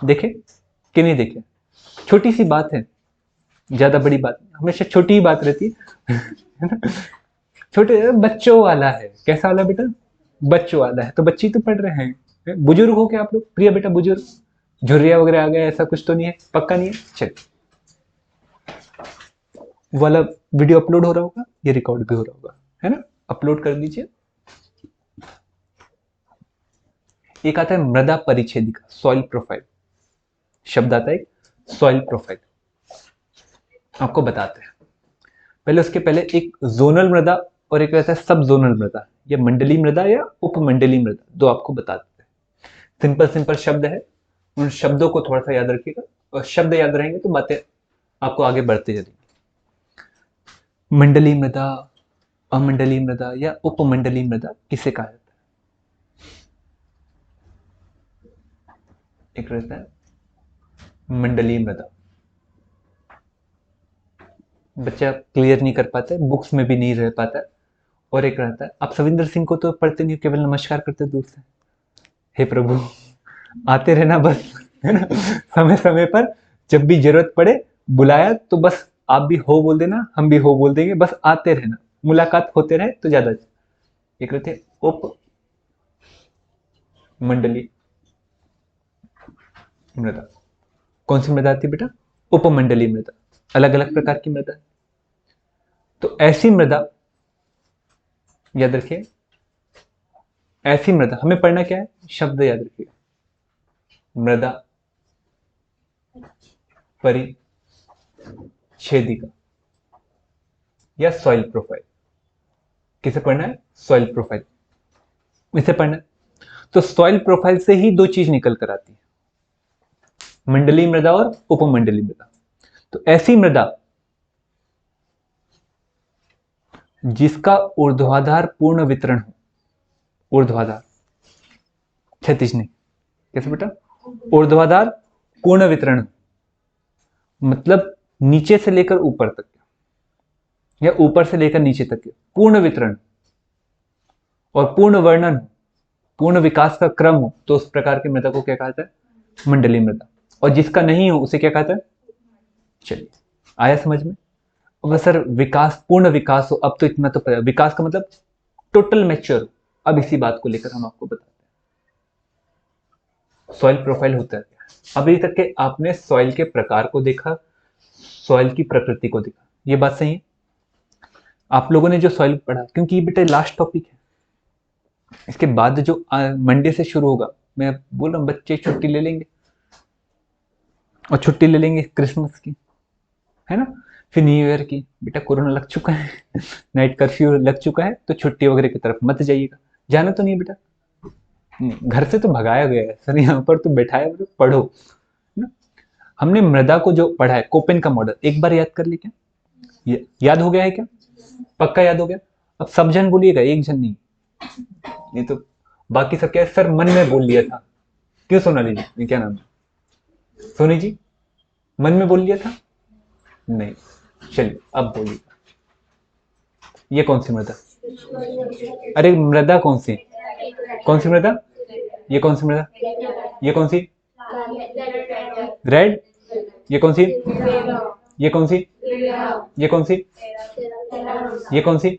देखे कि नहीं देखे? छोटी सी बात है, ज्यादा बड़ी बात नहीं, हमेशा छोटी ही बात रहती है है ना? छोटे बच्चों वाला है, कैसा वाला बेटा? बच्चों वाला है, तो बच्चे तो पढ़ रहे हैं। बुजुर्ग हो क्या आप लोग? प्रिया बेटा बुजुर्ग, झुर्रिया वगैरह आ गया, ऐसा कुछ तो नहीं है? पक्का नहीं है? चल, वाला वीडियो अपलोड हो रहा होगा, ये रिकॉर्ड भी हो रहा होगा, है ना? अपलोड कर दीजिए। एक आता है मृदा परिच्छेदिका, सॉइल प्रोफाइल, शब्द आता है सॉइल प्रोफाइल। आपको बताते हैं, पहले उसके पहले एक जोनल मृदा और एक रहता है सब जोनल मृदा, या मंडली मृदा या उपमंडली मृदा, दो आपको बता देते हैं। सिंपल सिंपल शब्द है, उन शब्दों को थोड़ा सा याद रखिएगा, और शब्द याद रहेंगे तो बातें आपको आगे बढ़ते चलेंगी। मंडली मृदा, अमंडली मृदा या उपमंडली मृदा किसे कहा जाता है? एक रहता है मंडली मृदा, बच्चा क्लियर नहीं कर पाता है, बुक्स में भी नहीं रह पाता है। और एक रहता है, आप सविंदर सिंह को तो पढ़ते नहीं, केवल नमस्कार करते दूर से। हे प्रभु, आते रहना बस, है ना? समय समय पर जब भी जरूरत पड़े बुलाया तो बस आप भी हो बोल देना, हम भी हो बोल देंगे, बस आते रहना, मुलाकात होते रहे तो ज्यादा अच्छा। एक रहते उप मंडली मृदा, कौन सी मृदा आती है बेटा? उपमंडली मृदा, अलग अलग प्रकार की मृदा। तो ऐसी मृदा याद रखिए, ऐसी मृदा हमें पढ़ना क्या है? शब्द याद रखिए, मृदा परिच्छेदिका या सॉइल प्रोफाइल। किसे पढ़ना है? सॉइल प्रोफाइल, इसे पढ़ना है। तो सॉइल प्रोफाइल से ही दो चीज निकल कर आती है, मंडली मृदा और उपमंडली मृदा। तो ऐसी मृदा जिसका ऊर्ध्वाधर पूर्ण वितरण हो, ऊर्ध्वाधर, क्षैतिज नहीं, कैसे बेटा? ऊर्ध्वाधर पूर्ण वितरण हो, मतलब नीचे से लेकर ऊपर तक या ऊपर से लेकर नीचे तक पूर्ण वितरण और पूर्ण वर्णन, पूर्ण विकास का क्रम हो, तो उस प्रकार की मृदा को क्या कहता है? मंडली मृदा। और जिसका नहीं हो उसे क्या कहता है? चलिए, आया समझ में? अब सर विकास, पूर्ण विकास हो, अब तो इतना तो पता, विकास का मतलब टोटल मैच्योर हो। अब इसी बात को लेकर हम आपको बताते हैं सॉइल प्रोफाइल होता है क्या। अभी तक के आपने सॉइल के प्रकार को देखा, सॉइल की प्रकृति को देखा, ये बात सही है? आप लोगों ने जो सॉइल पढ़ा, क्योंकि ये बेटा लास्ट टॉपिक है, इसके बाद जो मंडे से शुरू होगा, मैं बोल रहा हूँ बच्चे छुट्टी ले लेंगे, और छुट्टी ले लेंगे क्रिसमस की, है ना? फिर न्यू ईयर की, बेटा कोरोना लग चुका है नाइट कर्फ्यू लग चुका है, तो छुट्टी वगैरह की तरफ मत जाइएगा। जाना तो नहीं बेटा, घर से तो भगाया गया है सर, यहाँ पर तो बैठाया तो पढ़ो ना। हमने मृदा को जो पढ़ा है, कोपेन का मॉडल, एक बार याद कर ली क्या? याद हो गया है क्या? पक्का याद हो गया? अब सब जन बोलिएगा, एक जन नहीं, नहीं तो बाकी सब क्या सर मन में बोल लिया था। क्यों सोनाली जी, क्या नाम है सोनी जी, मन में बोल लिया था? नहीं, चलिए अब बोलिए, ये कौन सी मृदा? अरे मृदा कौन सी, कौन सी मृदा? ये कौन सी मृदा? ये कौन सी? रेड? ये कौन सी? ये कौन सी? ये कौन सी? ये कौन सी?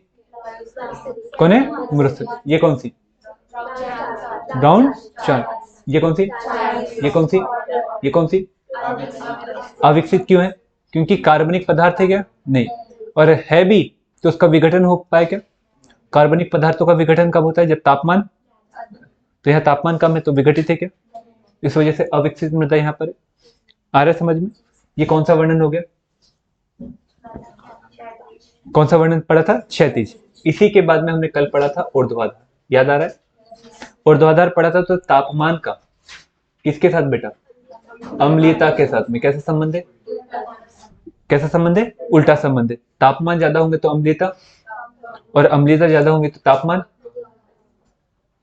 कौन है? मृत। ये कौन सी? ब्राउन चार। ये कौन सी? ये कौन सी? ये कौन सी? अविकसित क्यों है? क्योंकि कार्बनिक पदार्थ है क्या? नहीं। और है भी तो उसका विघटन हो पाए क्या? कार्बनिक पदार्थों का विघटन कब होता है? जब तापमान, तो यहाँ तापमान कम है तो विघटित है क्या? इस वजह से अविकसित मृदा यहाँ पर है। आ रहा है समझ में? ये कौन सा वर्णन हो गया? कौन सा वर्णन पढ़ा था? क्षैतिज। इसी के बाद में हमने कल पढ़ा था ऊर्ध्वाधर, याद आ रहा है? ऊर्ध्वाधर पढ़ा था तो तापमान का किसके साथ बेटा? अम्लीयता के साथ में। कैसा संबंध है? कैसा संबंध है? उल्टा संबंध है। तापमान ज्यादा होंगे तो अम्लीयता, और अम्लीयता ज्यादा होंगे तो तापमान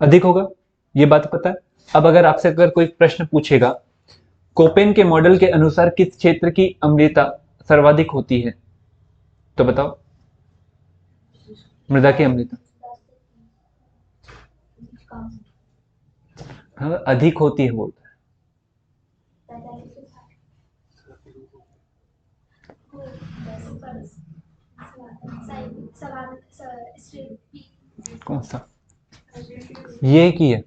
अधिक होगा, ये बात पता है? अब अगर आपसे अगर कोई प्रश्न पूछेगा, कोपेन के मॉडल के अनुसार किस क्षेत्र की अम्लीयता सर्वाधिक होती है, तो बताओ। मृदा की अम्लीयता, हाँ अधिक होती है बोलता कौन सा? ये की है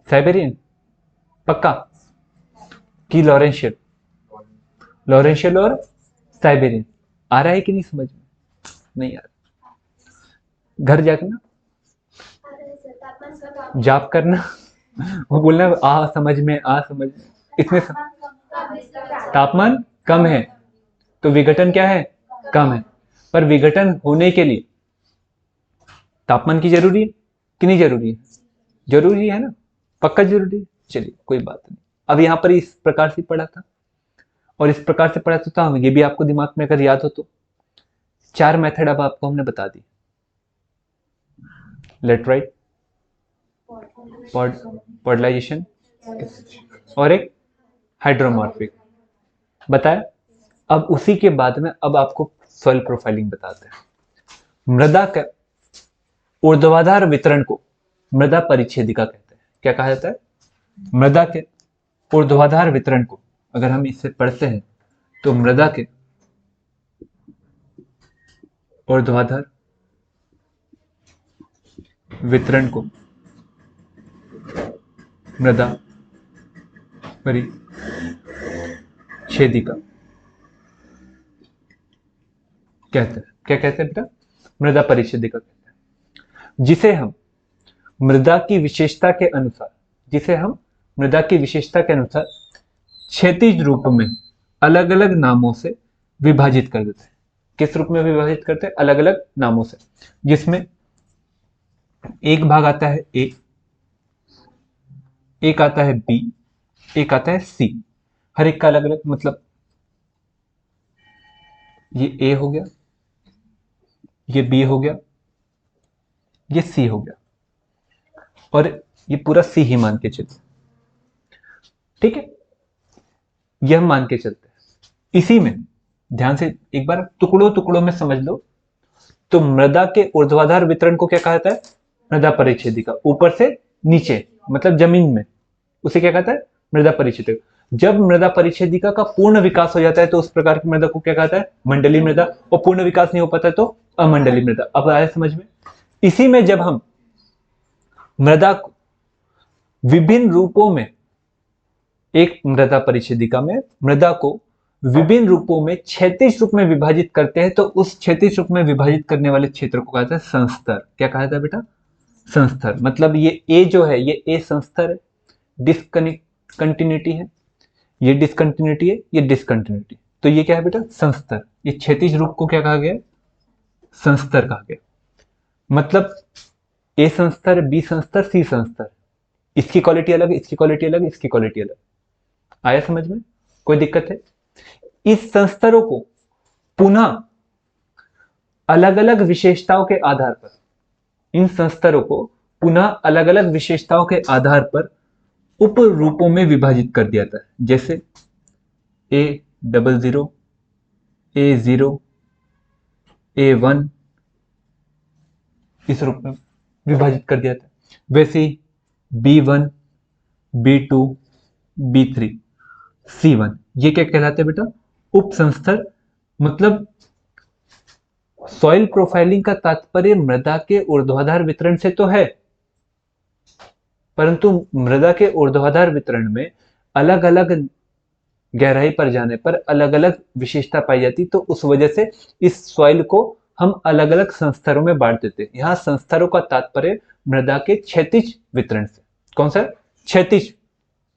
साइबेरियन, पक्का कि लॉरेंशियल? लॉरेंशियल और साइबेरियन आ रहा है कि नहीं समझ में? नहीं आ रहा, घर जाकर ना जाप करना वो बोलना आ समझ में, आ समझ में। इतने तापमान कम है तो विघटन क्या है? कम है। पर विघटन होने के लिए तापमान की जरूरी है कि नहीं जरूरी है? जरूरी है ना, पक्का जरूरी है। चलिए कोई बात नहीं। अब यहाँ पर इस प्रकार से पढ़ा था और इस प्रकार से पढ़ा था, ये भी आपको दिमाग में अगर याद हो तो। 4 मेथड अब आपको हमने बता दी। लेटराइट, पॉडलाइजेशन और एक हाइड्रोमॉर्फिक बताया। अब उसी के बाद में अब आपको सॉइल प्रोफाइलिंग बताते हैं। मृदा का ऊर्ध्वाधर वितरण को मृदा परिच्छेदिका कहते हैं। क्या कहा जाता है? मृदा के ऊर्ध्वाधर वितरण को अगर हम इससे पढ़ते हैं तो मृदा के ऊर्ध्वाधर वितरण को मृदा परिच्छेदिका कहते हैं। क्या कहते हैं बेटा? मृदा परिच्छेदिका कहते हैं, जिसे हम मृदा की विशेषता के अनुसार क्षैतिज रूप में अलग अलग नामों से विभाजित कर देते हैं। किस रूप में विभाजित करते हैं? अलग अलग नामों से, जिसमें एक भाग आता है ए, एक आता है बी, एक आता है सी। हर एक का अलग अलग मतलब, ये ए हो गया, ये बी हो गया, ये सी हो गया और ये पूरा सी ही मान के चलते। ठीक है, यह मान के चलते हैं। इसी में ध्यान से एक बार टुकड़ों टुकड़ों में समझ लो तो मृदा के ऊर्ध्वाधर वितरण को क्या कहा जाता है? मृदा परिच्छेदिका। ऊपर से नीचे मतलब जमीन में, उसे क्या कहता है? मृदा परिच्छेदिका। जब मृदा परिच्छेदिका का पूर्ण विकास हो जाता है तो उस प्रकार की मृदा को क्या कहता है? मंडलीय मृदा। और पूर्ण विकास नहीं हो पाता तो अमंडलीय मृदा। अब आया समझ में? इसी में जब हम मृदा को विभिन्न रूपों में, एक मृदा परिच्छेदिका में मृदा को विभिन्न रूपों में क्षैतिज रूप में विभाजित करते हैं तो उस क्षैतिज रूप में विभाजित करने वाले क्षेत्र को कहते हैं संस्तर। क्या कहा जाता है बेटा? संस्तर। मतलब ये ए जो है ये ए संस्तर है, डिसकंटिन्यूटी है, ये डिसकंटिन्यूटी है, ये डिसकंटिन्यूटी, तो ये क्या है बेटा? संस्तर। ये क्षैतिज रूप को क्या कहा गया? संस्तर कहा गया। मतलब ए संस्तर, बी संस्तर, सी संस्तर, इसकी क्वालिटी अलग, इसकी क्वालिटी अलग, इसकी क्वालिटी अलग। आया समझ में? कोई दिक्कत है? इस संस्तरों को पुनः अलग अलग विशेषताओं के आधार पर, इन संस्तरों को पुनः अलग अलग विशेषताओं के आधार पर उप रूपों में विभाजित कर दिया था। जैसे A00, A0, A1 इस रूप में विभाजित कर दिया था। वैसे ही B1, B2, B3, C1 ये क्या कहलाते हैं बेटा? उप संस्तर। मतलब सॉइल प्रोफाइलिंग का तात्पर्य मृदा के ऊर्ध्वाधर वितरण से तो है, परंतु मृदा के ऊर्ध्वाधर वितरण में अलग अलग गहराई पर जाने पर अलग अलग विशेषता पाई जाती, तो उस वजह से इस सॉइल को हम अलग अलग संस्तरों में बांट देते हैं। यहाँ संस्तरों का तात्पर्य मृदा के क्षैतिज वितरण से, कौन सा? क्षैतिज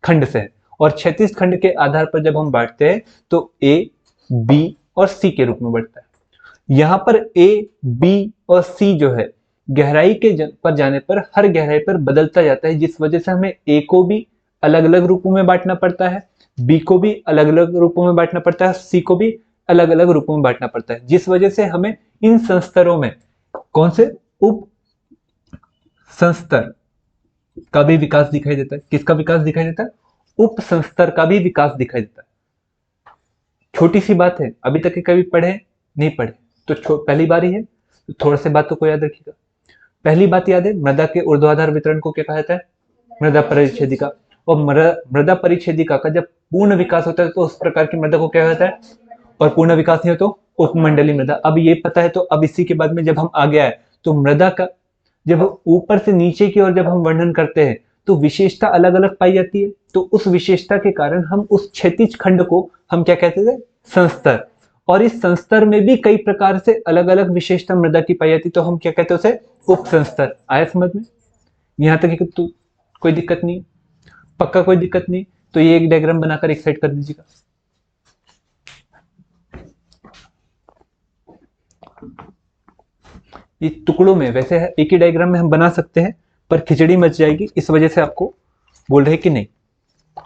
खंड से है। और क्षैतिज खंड के आधार पर जब हम बांटते हैं तो ए, बी और सी के रूप में बढ़ता है। यहाँ पर ए, बी और सी जो है गहराई के पर जाने पर हर गहराई पर बदलता जाता है, जिस वजह से हमें ए को भी अलग अलग रूपों में बांटना पड़ता है, बी को भी अलग अलग रूपों में बांटना पड़ता है, सी को भी अलग अलग रूपों में बांटना पड़ता है, जिस वजह से हमें इन संस्तरों में कौन से उप संस्तर का भी विकास दिखाई देता है। किसका विकास दिखाई देता है? उप संस्तर का भी विकास दिखाई देता है। छोटी सी बात है, अभी तक के कभी पढ़े नहीं पढ़े तो पहली बार ही है, तो थोड़ा से बातों को याद रखिएगा। पहली बात याद है, मृदा के ऊर्ध्वाधर वितरण को क्या कहा जाता है? मृदा परिच्छेदिका। और मृदा परिच्छेदिका का जब पूर्ण विकास होता है तो उस प्रकार की मृदा को क्या कहता है? और पूर्ण विकास नहीं हो तो उपमंडलीय मृदा। अब ये पता है, तो अब इसी के बाद में जब हम आगे आए तो मृदा का जब ऊपर से नीचे की ओर जब हम वर्णन करते हैं तो विशेषता अलग अलग पाई जाती है। तो उस विशेषता के कारण हम उस क्षैतिज खंड को हम क्या कहते थे, संस्तर। और इस संस्तर में भी कई प्रकार से अलग अलग विशेषता मृदा की पाई जाती, तो हम क्या कहते हैं उसे, उप संस्तर। आया समझ में? यहाँ तक कि तो कोई दिक्कत नहीं, पक्का कोई दिक्कत नहीं। तो ये एक डायग्राम बनाकर एक साइड कर दीजिएगा। ये टुकड़ों में वैसे है, एक ही डायग्राम में हम बना सकते हैं, पर खिचड़ी मच जाएगी, इस वजह से आपको बोल रहे कि नहीं,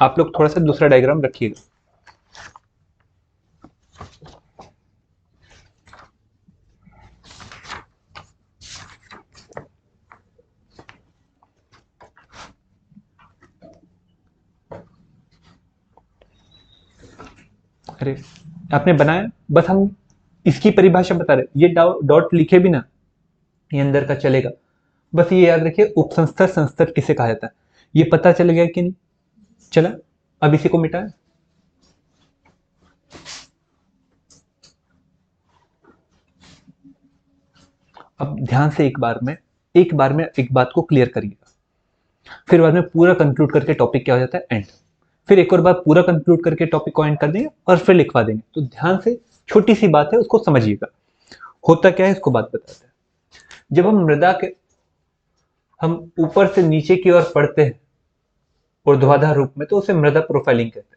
आप लोग थोड़ा सा दूसरा डायग्राम रखिएगा। अरे आपने बनाया, बस हम इसकी परिभाषा बता रहे, ये डॉट लिखे भी ना ये अंदर का चलेगा। बस ये याद रखिए उपसंस्तर संस्तर किसे कहा जाता है, ये पता चल गया कि नहीं? चला, अब इसी को मिटाएं। अब ध्यान से एक बार में एक बात को क्लियर करिएगा, फिर बाद में पूरा कंक्लूड करके टॉपिक क्या हो जाता है, एंड। फिर एक और बार पूरा कंक्लूड करके टॉपिक को एंड कर देंगे और फिर लिखवा देंगे। तो ध्यान से, छोटी सी बात है उसको समझिएगा। होता क्या है इसको बात बताते हैं। जब हम मृदा के हम ऊपर से नीचे की ओर पढ़ते हैं ऊर्ध्वाधर रूप में, तो उसे मृदा प्रोफाइलिंग कहते हैं।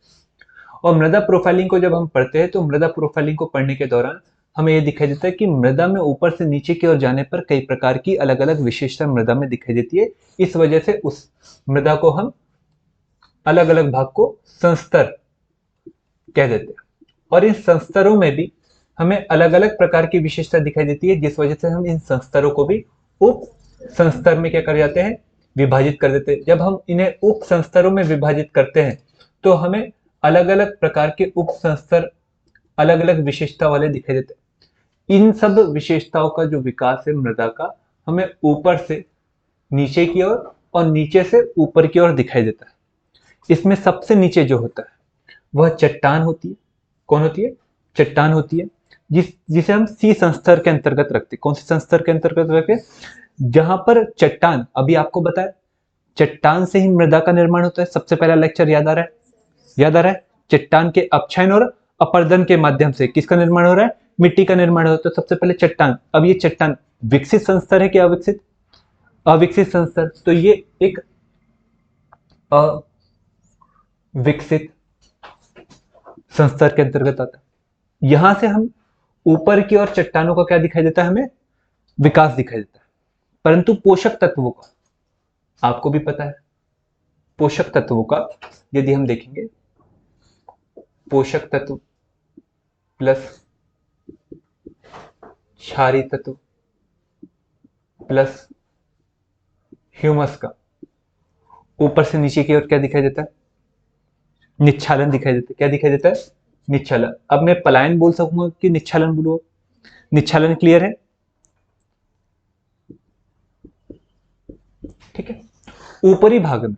और मृदा प्रोफाइलिंग को जब हम पढ़ते हैं तो मृदा प्रोफाइलिंग को पढ़ने के दौरान हमें यह दिखाई देता है कि मृदा में ऊपर से नीचे की ओर जाने पर कई प्रकार की अलग अलग विशेषता मृदा में दिखाई देती है। इस वजह से उस मृदा को हम अलग अलग भाग को संस्तर कह देते हैं। और इन संस्तरों में भी हमें अलग अलग प्रकार की विशेषता दिखाई देती है, जिस वजह से हम इन संस्तरों को भी उप संस्तर में क्या कर जाते हैं, विभाजित कर देते हैं। जब हम इन्हें उप संस्तरों में विभाजित करते हैं तो हमें अलग अलग प्रकार के उप संस्तर अलग अलग विशेषता वाले दिखाई देते हैं। इन सब विशेषताओं का जो विकास है मृदा का, हमें ऊपर से नीचे की ओर और नीचे से ऊपर की ओर दिखाई देता है। इसमें सबसे नीचे जो होता है वह चट्टान होती है। कौन होती है? चट्टान होती है, जिसे हम सी संस्तर के अंतर्गत रखते हैं। कौन से संस्तर के अंतर्गत रखते हैं? जहां पर चट्टान, अभी आपको बताया चट्टान से ही मृदा का निर्माण होता है। सबसे पहला लेक्चर याद आ रहा है? याद आ रहा है? चट्टान के अपक्षयन और अपर्दन के माध्यम से किसका निर्माण हो रहा है? मिट्टी का निर्माण होता है। तो सबसे पहले चट्टान। अब ये चट्टान विकसित संस्तर है कि अविकसित? अविकसित संस्तर। तो ये एक अविकसित संस्तर के अंतर्गत आता है। यहां से हम ऊपर की ओर चट्टानों का क्या दिखाई देता है? हमें विकास दिखाई देता है। परंतु पोषक तत्वों का आपको भी पता है, पोषक तत्वों का यदि हम देखेंगे, पोषक तत्व प्लस क्षारीय तत्व प्लस ह्यूमस का ऊपर से नीचे की ओर क्या दिखाई देता है? निच्छालन दिखाई देता है। क्या दिखाई देता है? निच्छालन। अब मैं पलायन बोल सकूंगा कि निच्छालन बोलूंगा? निच्छालन क्लियर है? ठीक है। ऊपरी भाग में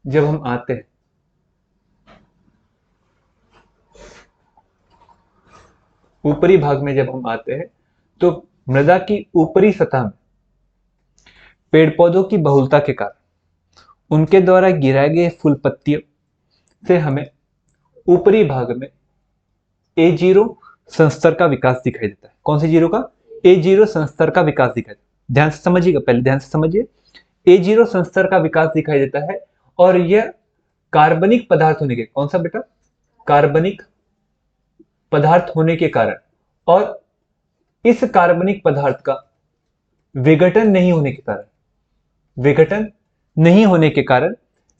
जब हम आते हैं, ऊपरी भाग में जब हम आते हैं तो मृदा की ऊपरी सतह में पेड़ पौधों की बहुलता के कारण उनके द्वारा गिराए गए फूल पत्तियों से हमें ऊपरी भाग में A0 संस्तर का विकास दिखाई देता है। कौन से जीरो का? A0 संस्तर का विकास दिखाई देता है। ध्यान से समझिएगा, पहले ध्यान से समझिए। A0 संस्तर का विकास दिखाई देता है और यह कार्बनिक पदार्थ होने के, कौन सा बेटा? कार्बनिक पदार्थ होने के कारण, और इस कार्बनिक पदार्थ का विघटन नहीं होने के कारण, विघटन नहीं होने के कारण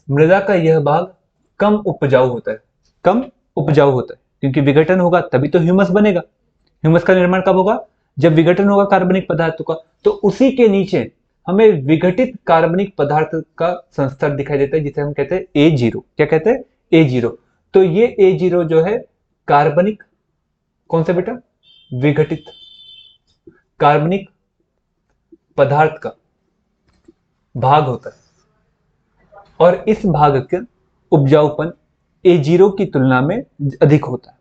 मृदा का यह भाग कम उपजाऊ होता है। कम उपजाऊ होता है क्योंकि विघटन होगा तभी तो ह्यूमस बनेगा। ह्यूमस का निर्माण कब होगा? जब विघटन होगा कार्बनिक पदार्थों का। तो उसी के नीचे हमें विघटित कार्बनिक पदार्थ का संस्तर दिखाई देता है, जिसे हम कहते हैं A0। क्या कहते हैं? A0। तो ये A0 जो है कार्बनिक, कौन सा बेटा? विघटित कार्बनिक पदार्थ का भाग होता है और इस भाग का उपजाऊपन A0 की तुलना में अधिक होता है।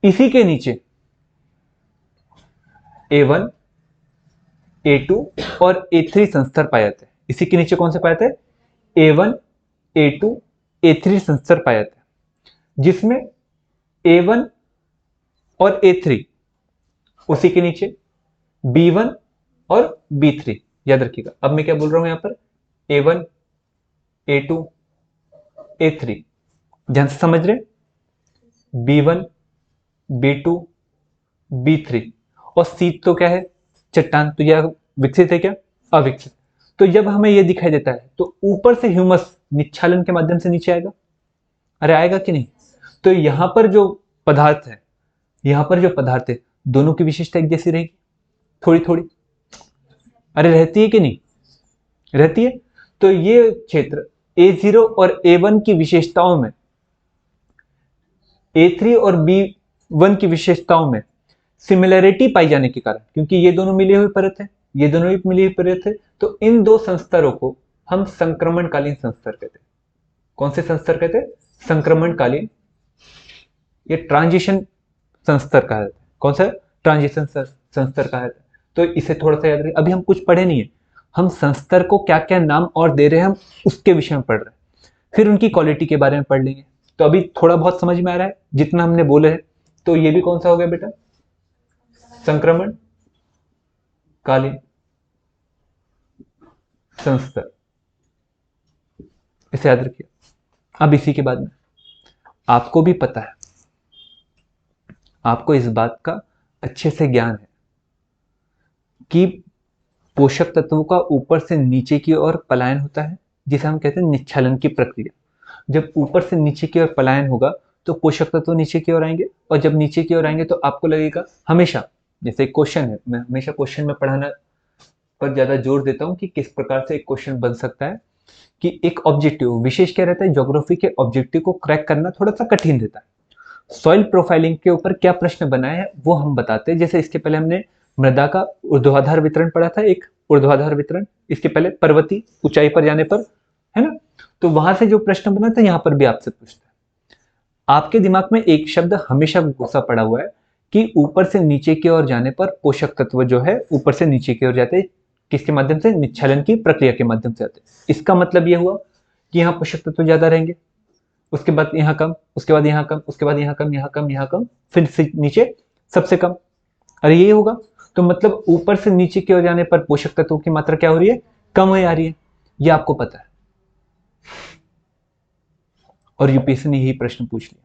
इसी के नीचे A1, A2 और A3 संस्तर पाए जाते हैं। इसी के नीचे कौन से पाए जाते हैं? A1, A2, A3 संस्तर पाए जाते हैं, जिसमें A1 और A3 उसी के नीचे B1 और B3। याद रखिएगा, अब मैं क्या बोल रहा हूं यहां पर? A1, A2, A3, ध्यान से समझ रहे? B1, B2, B3 और C तो क्या है? चट्टान। तो यह विकसित है क्या? अविकसित। तो जब हमें यह दिखाई देता है तो ऊपर से ह्यूमस निच्छालन के माध्यम से नीचे आएगा। अरे आएगा कि नहीं? तो यहां पर जो पदार्थ है, यहां पर जो पदार्थ है, दोनों की विशेषता एक जैसी रहेगी? थोड़ी थोड़ी अरे रहती है कि नहीं? रहती है। तो ये क्षेत्र A0 और A1 की विशेषताओं में, A3 और B1 की विशेषताओं में सिमिलरिटी पाई जाने के कारण, क्योंकि ये दोनों मिली हुई परत है, ये दोनों भी मिली हुई परत है, तो इन दो संस्तरों को हम संक्रमणकालीन संस्तर कहते हैं। कौन से संस्तर कहते हैं? संक्रमणकालीन। ये ट्रांजिशन संस्तर कहा जाता है। कौन सा? ट्रांजिशन संस्तर कहा जाता है। तो इसे थोड़ा सा याद रखिए। अभी हम कुछ पढ़े नहीं है, हम संस्तर को क्या क्या नाम और दे रहे हैं, हम उसके विषय में पढ़ रहे हैं, फिर उनकी क्वालिटी के बारे में पढ़ लेंगे। तो अभी थोड़ा बहुत समझ में आ रहा है जितना हमने बोले है। तो ये भी कौन सा हो गया बेटा? संक्रमण कालीन संस्तर, इसे याद रखिए। अब इसी के बाद में आपको भी पता है, आपको इस बात का अच्छे से ज्ञान है कि पोषक तत्वों का ऊपर से नीचे की ओर पलायन होता है, जिसे हम कहते हैं निच्छालन की प्रक्रिया। जब ऊपर से नीचे की ओर पलायन होगा तो पोषक तत्व नीचे की ओर आएंगे, और जब नीचे की ओर आएंगे तो आपको लगेगा हमेशा, जैसे एक क्वेश्चन है, मैं हमेशा क्वेश्चन में पढ़ाना पर ज्यादा जोर देता हूं कि किस प्रकार से एक क्वेश्चन बन सकता है, कि एक ऑब्जेक्टिव विशेष क्या रहता है, ज्योग्राफी के ऑब्जेक्टिव को क्रैक करना थोड़ा सा कठिन रहता है। सॉइल प्रोफाइलिंग के ऊपर क्या प्रश्न बनाए हैं वो हम बताते हैं। जैसे इसके पहले हमने मृदा का ऊर्ध्वाधर वितरण पढ़ा था, एक ऊर्ध्वाधर वितरण, इसके पहले पर्वतीय ऊंचाई पर जाने पर, है ना? तो वहां से जो प्रश्न बना था यहां पर भी आपसे पूछता है। आपके दिमाग में एक शब्द हमेशा घुसा पड़ा हुआ है कि ऊपर से नीचे की ओर जाने पर पोषक तत्व जो है ऊपर से नीचे की ओर जाते हैं, किसके माध्यम से? निच्छालन की प्रक्रिया के माध्यम से आते हैं। इसका मतलब यह हुआ कि यहाँ पोषक तत्व ज्यादा रहेंगे, उसके बाद यहाँ कम, उसके बाद यहाँ कम, उसके बाद यहाँ कम, यहाँ कम, यहाँ कम, फिर से नीचे सबसे कम। अरे यही होगा। तो मतलब ऊपर से नीचे की ओर जाने पर पोषक तत्वों की मात्रा क्या हो रही है? कम हो आ रही है। ये आपको पता है, और यूपीएससी ने यही प्रश्न पूछ लिया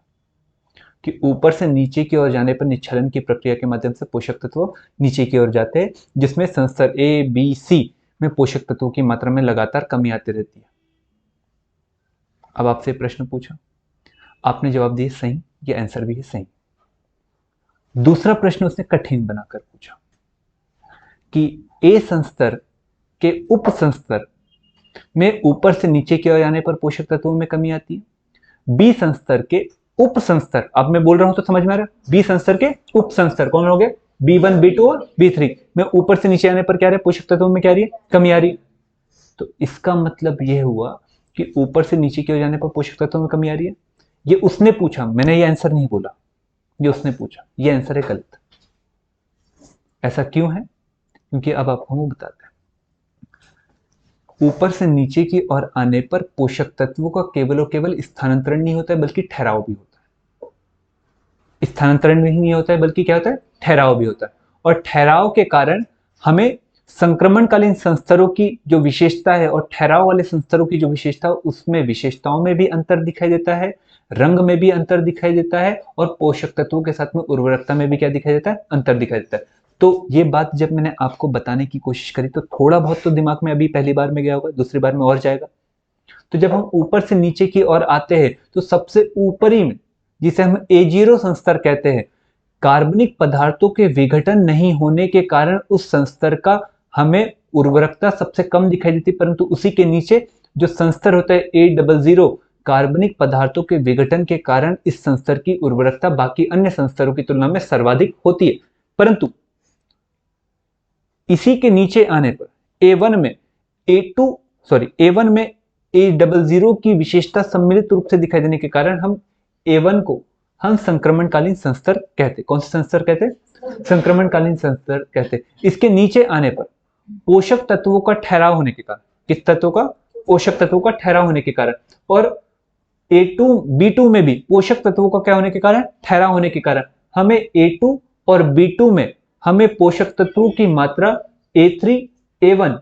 कि ऊपर से नीचे की ओर जाने पर निच्छालन की प्रक्रिया के माध्यम से पोषक तत्व नीचे की ओर जाते हैं, जिसमें संस्तर ए बी सी में पोषक तत्वों की मात्रा में लगातार कमी आती रहती है। अब आपसे प्रश्न पूछा, आपने जवाब दिए सही, ये आंसर भी है सही। दूसरा प्रश्न उसने कठिन बनाकर पूछा कि ए संस्तर के उप संस्तर में ऊपर से नीचे की ओर जाने पर पोषक तत्वों में कमी आती है, बी संस्तर के उप संस्तर, अब मैं बोल रहा हूं तो समझ में आ रहा है, बी संस्तर के उप संस्तर कौन हो गए? B1, B2 और B3 में ऊपर से नीचे आने पर क्या रहे? पोषक तत्वों में क्या रही है? कमी आ रही है। तो इसका मतलब यह हुआ कि ऊपर से नीचे की ओर जाने पर पोषक तत्वों में कमी आ रही है। ये उसने पूछा, मैंने ये आंसर नहीं बोला, ये उसने पूछा, ये आंसर है गलत। ऐसा क्यों है? क्योंकि अब आपको हम बताते हैं, ऊपर से नीचे की ओर आने पर पोषक तत्वों का केवल और केवल स्थानांतरण नहीं होता है, बल्कि ठहराव भी होता है। स्थानांतरण भी नहीं होता है, बल्कि क्या होता है? ठहराव भी होता है। और ठहराव के कारण हमें संक्रमणकालीन संस्तरों की जो विशेषता है और ठहराव वाले संस्तरों की जो विशेषता है, उसमें विशेषताओं में भी अंतर दिखाई देता है, रंग में भी अंतर दिखाई देता है, और पोषक तत्वों के साथ में उर्वरकता में भी क्या दिखाई देता है? अंतर दिखाई देता है। तो ये बात जब मैंने आपको बताने की कोशिश करी तो थोड़ा बहुत तो दिमाग में अभी पहली बार में गया होगा, दूसरी बार में और जाएगा। तो जब हम ऊपर से नीचे की ओर आते हैं तो सबसे ऊपरी में, जिसे हम A0 संस्तर कहते हैं, कार्बनिक पदार्थों के विघटन नहीं होने के कारण उस संस्तर का हमें उर्वरकता सबसे कम दिखाई देती, परंतु उसी के नीचे जो संस्तर होता है A00, कार्बनिक पदार्थों के विघटन के कारण इस संस्तर की उर्वरकता बाकी अन्य संस्तरों की तुलना में सर्वाधिक होती है। परंतु इसी के नीचे आने पर A1 में A1 में A00 की विशेषता सम्मिलित रूप से दिखाई देने के कारण हम A1 को हम संक्रमणकालीन संस्तर कहते। कौन से संस्तर कहते? संक्रमणकालीन संस्तर कहते। इसके नीचे आने पर पोषक तत्वों का ठहराव होने के कारण, किस तत्वों का? पोषक तत्वों का ठहराव होने के कारण, और A2 B2 में भी पोषक तत्वों का क्या होने के कारण? ठहराव होने के कारण हमें A2 और B2 में हमें पोषक तत्वों की मात्रा A3, A1,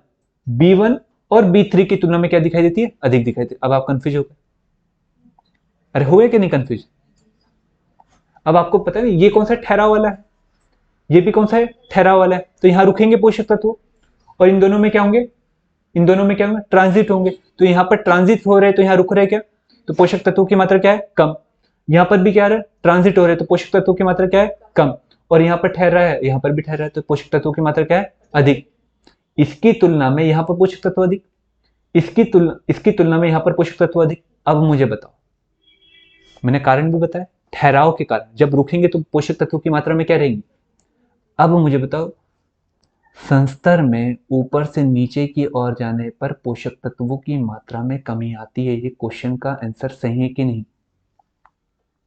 B1 और B3 की तुलना में क्या दिखाई देती है? अधिक दिखाई देती है। अब आप कंफ्यूज हो गए? अरे हुए कि नहीं कंफ्यूज? अब आपको पता नहीं ये कौन सा ठहराव वाला है, ये भी कौन सा है? ठहराव वाला है। तो यहां रुकेंगे पोषक तत्व, और इन दोनों में क्या होंगे? इन दोनों में क्या होंगे? ट्रांजिट होंगे। तो यहां पर ट्रांजिट हो रहे हैं तो यहां रुक रहे क्या? तो पोषक तत्वों की मात्रा क्या है? कम। यहां पर भी क्या रहा है? ट्रांजिट हो रहे हैं तो पोषक तत्वों की मात्रा क्या है? कम। और यहां पर ठहर रहा है, यहां पर भी ठहर रहा है, तो पोषक तत्वों की मात्रा क्या है? अधिक। इसकी तुलना में यहां पर पोषक तत्व अधिक, इसकी तुलना में यहां पर पोषक तत्व अधिक। अब मुझे बताओ, मैंने कारण भी बताया, ठहराव के कारण जब रुकेंगे तो पोषक तत्वों की मात्रा में क्या रहेगी। अब मुझे बताओ, संस्तर में ऊपर से नीचे की ओर जाने पर पोषक तत्वों की मात्रा में कमी आती है। ये क्वेश्चन का आंसर सही है कि नहीं?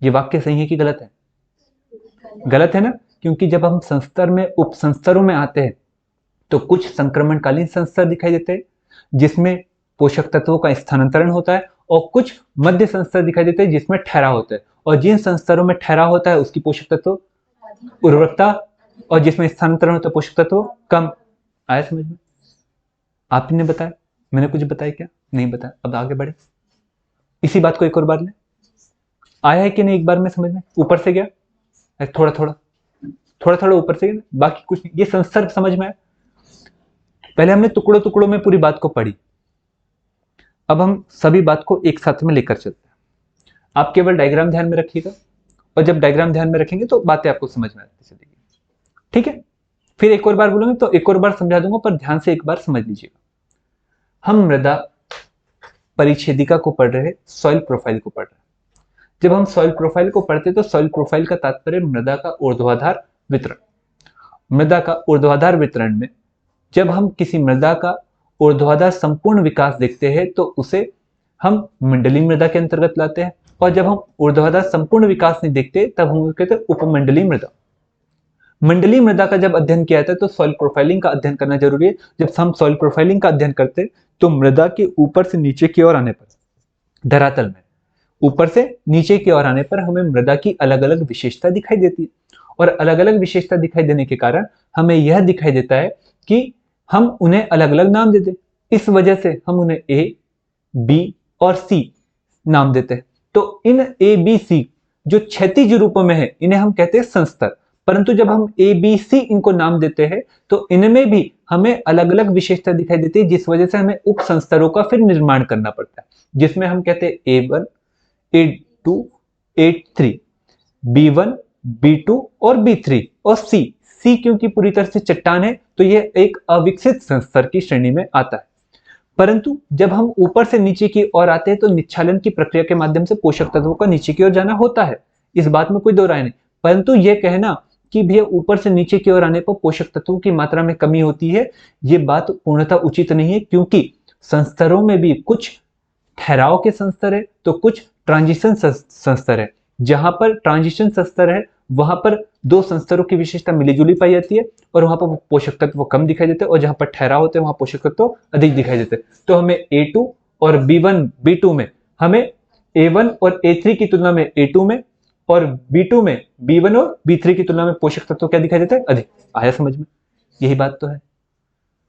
ये वाक्य सही है कि गलत है? गलत है ना, क्योंकि जब हम संस्तर में उप संस्तरों में आते हैं तो कुछ संक्रमणकालीन संस्तर दिखाई देते हैं जिसमें पोषक तत्वों का स्थानांतरण होता है, और कुछ मध्य संस्तर दिखाई देते हैं जिसमें ठहराव होता है। और जिन संस्तरों में ठहराव होता है उसकी पोषक तत्व उर्वरकता, और जिसमें स्थानांतरण होता है पोषक तत्व कम। आया समझ में? आपने बताया, मैंने कुछ बताया क्या? नहीं बताया। अब आगे बढ़े, इसी बात को एक और बार ले। आया है कि नहीं एक बार में समझ में? ऊपर से गया थोड़ा थोड़ा ऊपर से गया, बाकी कुछ नहीं। ये संस्तर समझ में आया? पहले हमने टुकड़ों टुकड़ों में पूरी बात को पढ़ी, अब हम सभी बात को एक साथ में लेकर चलते हैं। आप केवल डायग्राम ध्यान में रखिएगा, और जब डायग्राम ध्यान में रखेंगे तो बातें आपको समझ में आती चलेगी। ठीक है? फिर एक और बार बोलूंगा तो एक और बार समझा दूंगा, पर ध्यान से एक बार समझ लीजिएगा। हम मृदा परिच्छेदिका को पढ़ रहे हैं, सॉइल प्रोफाइल को पढ़ रहे हैं। जब हम सॉइल प्रोफाइल को पढ़ते तो सॉइल प्रोफाइल का तात्पर्य मृदा का ऊर्ध्वाधर वितरण। मृदा का ऊर्ध्वाधर वितरण में जब हम किसी मृदा का ऊर्ध्वाधर संपूर्ण विकास देखते हैं तो उसे हम मंडलीय मृदा के अंतर्गत लाते हैं, और जब हम ऊर्ध्वाधर संपूर्ण विकास नहीं देखते तब हम कहते हैं उपमंडलीय मृदा। मंडलीय मृदा का जब अध्ययन किया जाता है तो सॉइल प्रोफाइलिंग का अध्ययन करना जरूरी है। जब हम सॉइल प्रोफाइलिंग का अध्ययन करते हैं तो मृदा के ऊपर से नीचे की ओर आने पर, धरातल में ऊपर से नीचे की ओर आने पर हमें मृदा की अलग अलग विशेषता दिखाई देती है, और अलग अलग विशेषता दिखाई देने के कारण हमें यह दिखाई देता है कि हम उन्हें अलग अलग नाम देते हैं। इस वजह से हम उन्हें ए, बी और सी नाम देते हैं। तो इन ए, बी, सी जो क्षैतिज रूपों में है इन्हें हम कहते हैं संस्तर। परंतु जब हम ए, बी, सी इनको नाम देते हैं तो इनमें भी हमें अलग अलग विशेषता दिखाई देती है, जिस वजह से हमें उप संस्तरों का फिर निर्माण करना पड़ता है, जिसमें हम कहते हैं A1, A2, A3, B1, B2 और B3 और C क्योंकि पूरी तरह से चट्टान है तो यह एक अविकसित संस्तर की श्रेणी में आता है। परंतु जब हम ऊपर से नीचे की ओर आते हैं तो निच्छालन की प्रक्रिया के माध्यम से पोषक तत्वों का नीचे की ओर जाना होता है, इस बात में कोई दो राय नहीं। परंतु यह कहना कि भैया ऊपर से नीचे की ओर आने पर पोषक तत्वों की मात्रा में कमी होती है, यह बात पूर्णतः उचित नहीं है, क्योंकि संस्तरों में भी कुछ ठहराव के संस्तर है तो कुछ ट्रांजिशन संस्तर है। जहां पर ट्रांजिशन संस्तर है वहां पर दो संस्तरों की विशेषता मिलीजुली पाई जाती है, और वहां पर पोषक तत्व कम दिखाई देते हैं, और जहां पर ठहराव होते हैं वहां पोषक तत्व अधिक दिखाई देते हैं। तो हमें A2 और B1, B2 में हमें A1 और A3 की तुलना में A2 में, और B2 में B1 और B3 की तुलना में पोषक तत्व क्या दिखाई देता है? अधिक। आया समझ में? यही बात तो है।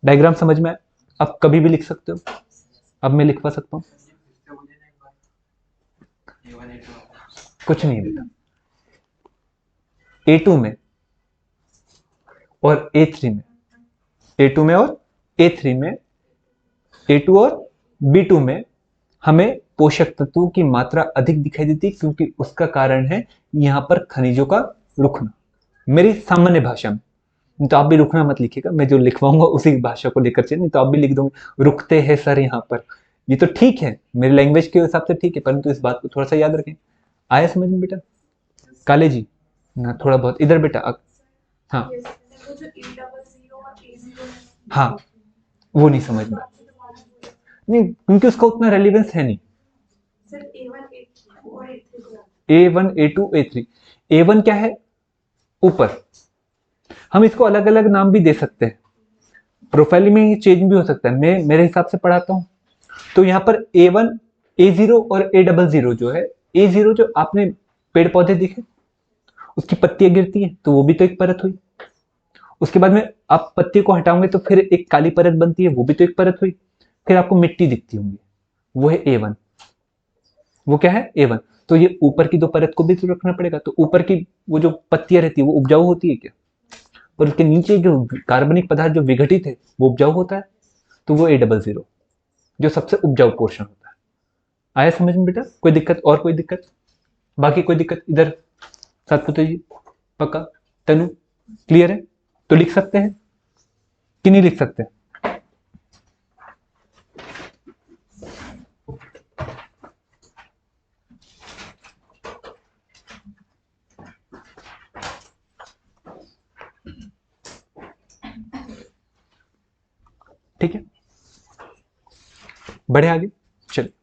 डायग्राम समझ में आया? आप कभी भी लिख सकते हो, अब मैं लिखवा सकता हूं। कुछ नहीं बेटा, A2 में और A3 में, A2 में और A3 में, A2 और B2 में हमें पोषक तत्वों की मात्रा अधिक दिखाई देती है, क्योंकि उसका कारण है यहां पर खनिजों का रुकना। मेरी सामान्य भाषा में, तो आप भी रुकना मत लिखिएगा, मैं जो लिखवाऊंगा उसी भाषा को लेकर चलिए, नहीं तो आप भी लिख दोगे रुकते हैं सर यहाँ पर। ये तो ठीक है, मेरी लैंग्वेज के हिसाब से ठीक है, परंतु इस बात को थोड़ा सा याद रखें। आया समझ में बेटा? काले जी ना, थोड़ा बहुत इधर बेटा। हाँ हाँ, वो नहीं समझ में नहीं, क्योंकि उसका उतना रेलिवेंस है नहीं। A1 A2 A3। A1 क्या है? ऊपर। हम इसको अलग अलग नाम भी दे सकते हैं, प्रोफाइल में ये चेंज भी हो सकता है। मैं मेरे हिसाब से पढ़ाता हूँ। तो यहाँ पर A1 A0 और A00 जो है, A0 जो आपने पेड़ पौधे दिखे उसकी पत्तियां गिरती हैं तो वो भी तो एक परत हुई। उसके बाद में आप पत्ती को हटाओगे तो फिर एक काली परत बनती है, वो भी तो एक परत हुई। फिर आपको मिट्टी दिखती होंगी, वो है A1। वो क्या है? A1। तो ये ऊपर की दो परत को भी तो रखना पड़ेगा। तो ऊपर की वो जो पत्तियां रहती है वो उपजाऊ होती है क्या? और उसके नीचे जो कार्बनिक पदार्थ जो विघटित है वो उपजाऊ होता है, तो वो A00 जो सबसे उपजाऊ पोर्शन होता है। आया समझ में बेटा? कोई दिक्कत? और कोई दिक्कत? बाकी कोई दिक्कत इधर? सातपुत्र जी पक्का? तनु क्लियर है? तो लिख सकते हैं कि नहीं लिख सकते? ठीक है, बढ़े आगे। चलिए,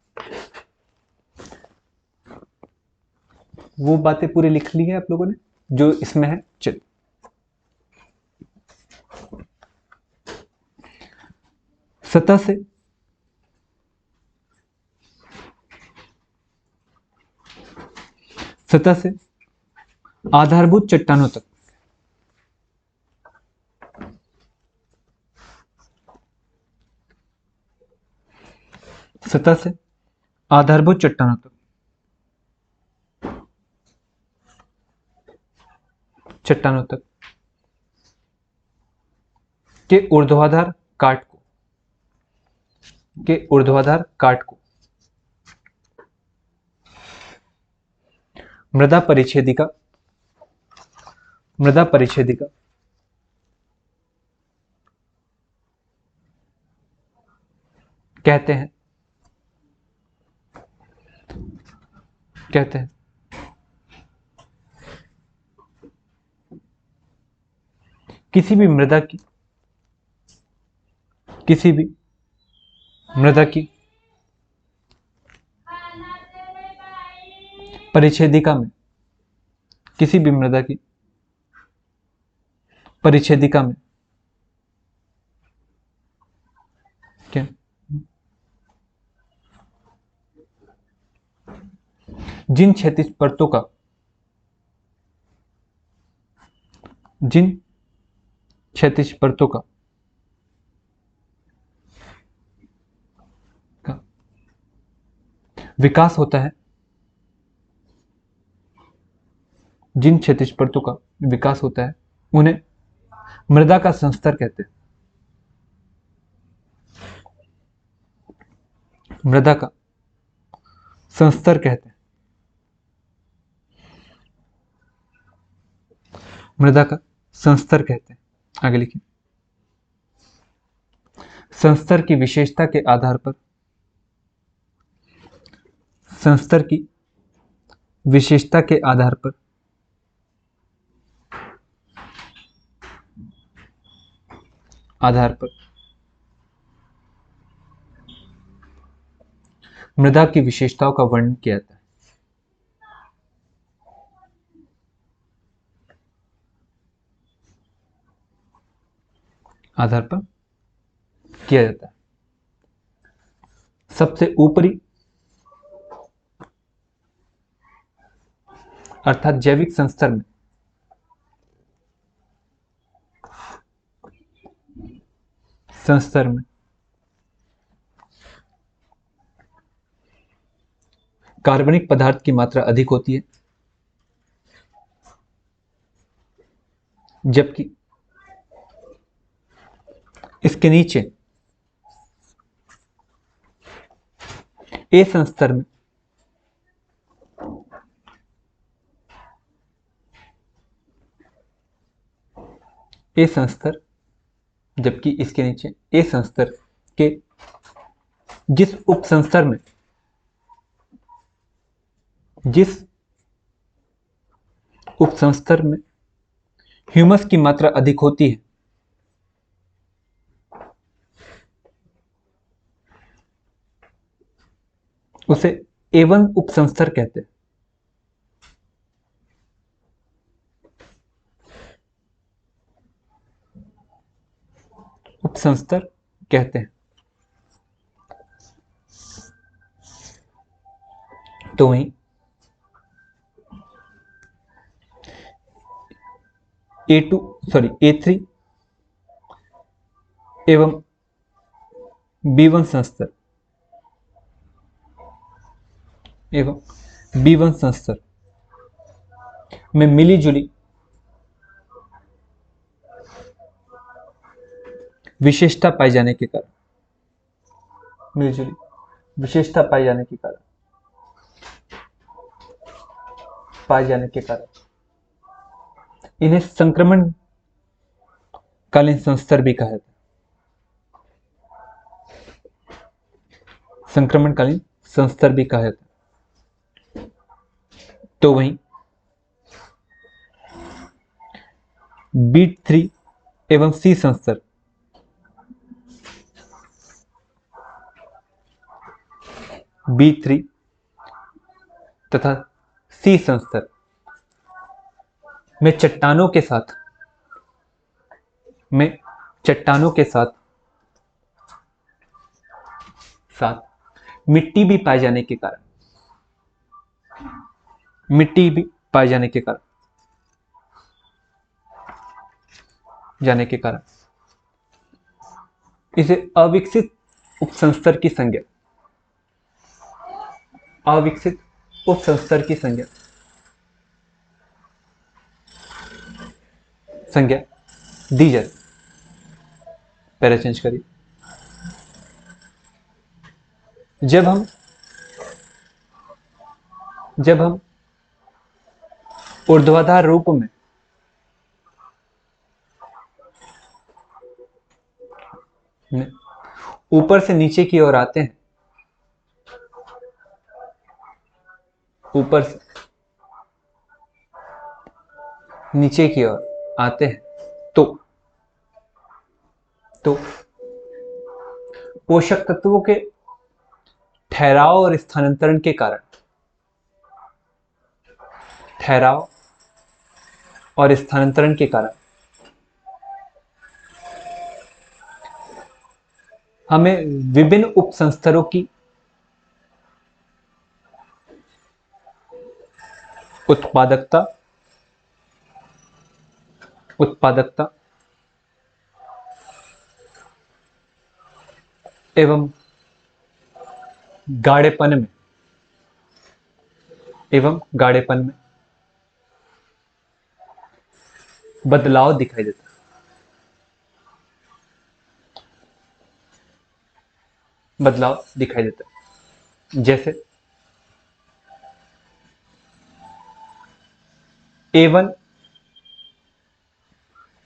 वो बातें पूरी लिख ली है आप लोगों ने जो इसमें है। चलिए, सतह से सतह से आधारभूत चट्टानों तक, सतह से आधारभूत चट्टानों तक, चट्टानों तक के ऊर्ध्वाधर काट को, के ऊर्ध्वाधर काट को मृदा परिच्छेदिका, मृदा परिच्छेदिका कहते हैं, कहते हैं। किसी भी मृदा की, किसी भी मृदा की परिच्छेदिका में, किसी भी मृदा की परिच्छेदिका में क्या जिन क्षैतिज परतों का, जिन क्षैतिज परतों का विकास होता है, जिन क्षैतिज परतों का विकास होता है उन्हें मृदा का संस्तर कहते हैं। मृदा का संस्तर कहते हैं। मृदा का संस्तर कहते हैं। आगे लिखिए। संस्तर की विशेषता के आधार पर, संस्तर की विशेषता के आधार पर आधार पर मृदा की विशेषताओं का वर्णन किया जाता है। आधार पर किया जाता है। सबसे ऊपरी अर्थात जैविक संस्तर में संस्तर में कार्बनिक पदार्थ की मात्रा अधिक होती है, जबकि इसके नीचे ए संस्तर में ए संस्तर, जबकि इसके नीचे ए संस्तर के जिस उपसंस्तर में, जिस उपसंस्तर में ह्यूमस की मात्रा अधिक होती है उसे A1 उपसंस्तर कहते हैं। उपसंस्तर कहते हैं। तो वहीं A3 एवं B1 संस्तर में मिली जुली विशेषता पाए जाने के कारण इन्हें संक्रमण कालीन संस्तर भी कहा जाता है। तो वहीं B3 एवं C संस्तर B3 तथा C संस्तर में चट्टानों के साथ मिट्टी भी पाए जाने के कारण इसे अविकसित उपसंस्तर की संज्ञा दी जाती। पैरा चेंज करिए। जब हम ऊर्ध्वाधर रूप में ऊपर से नीचे की ओर आते हैं, तो पोषक तत्वों के ठहराव और स्थानांतरण के कारण हमें विभिन्न उपसंस्तरों की उत्पादकता एवं गाढ़ेपन में बदलाव दिखाई देता है। जैसे A1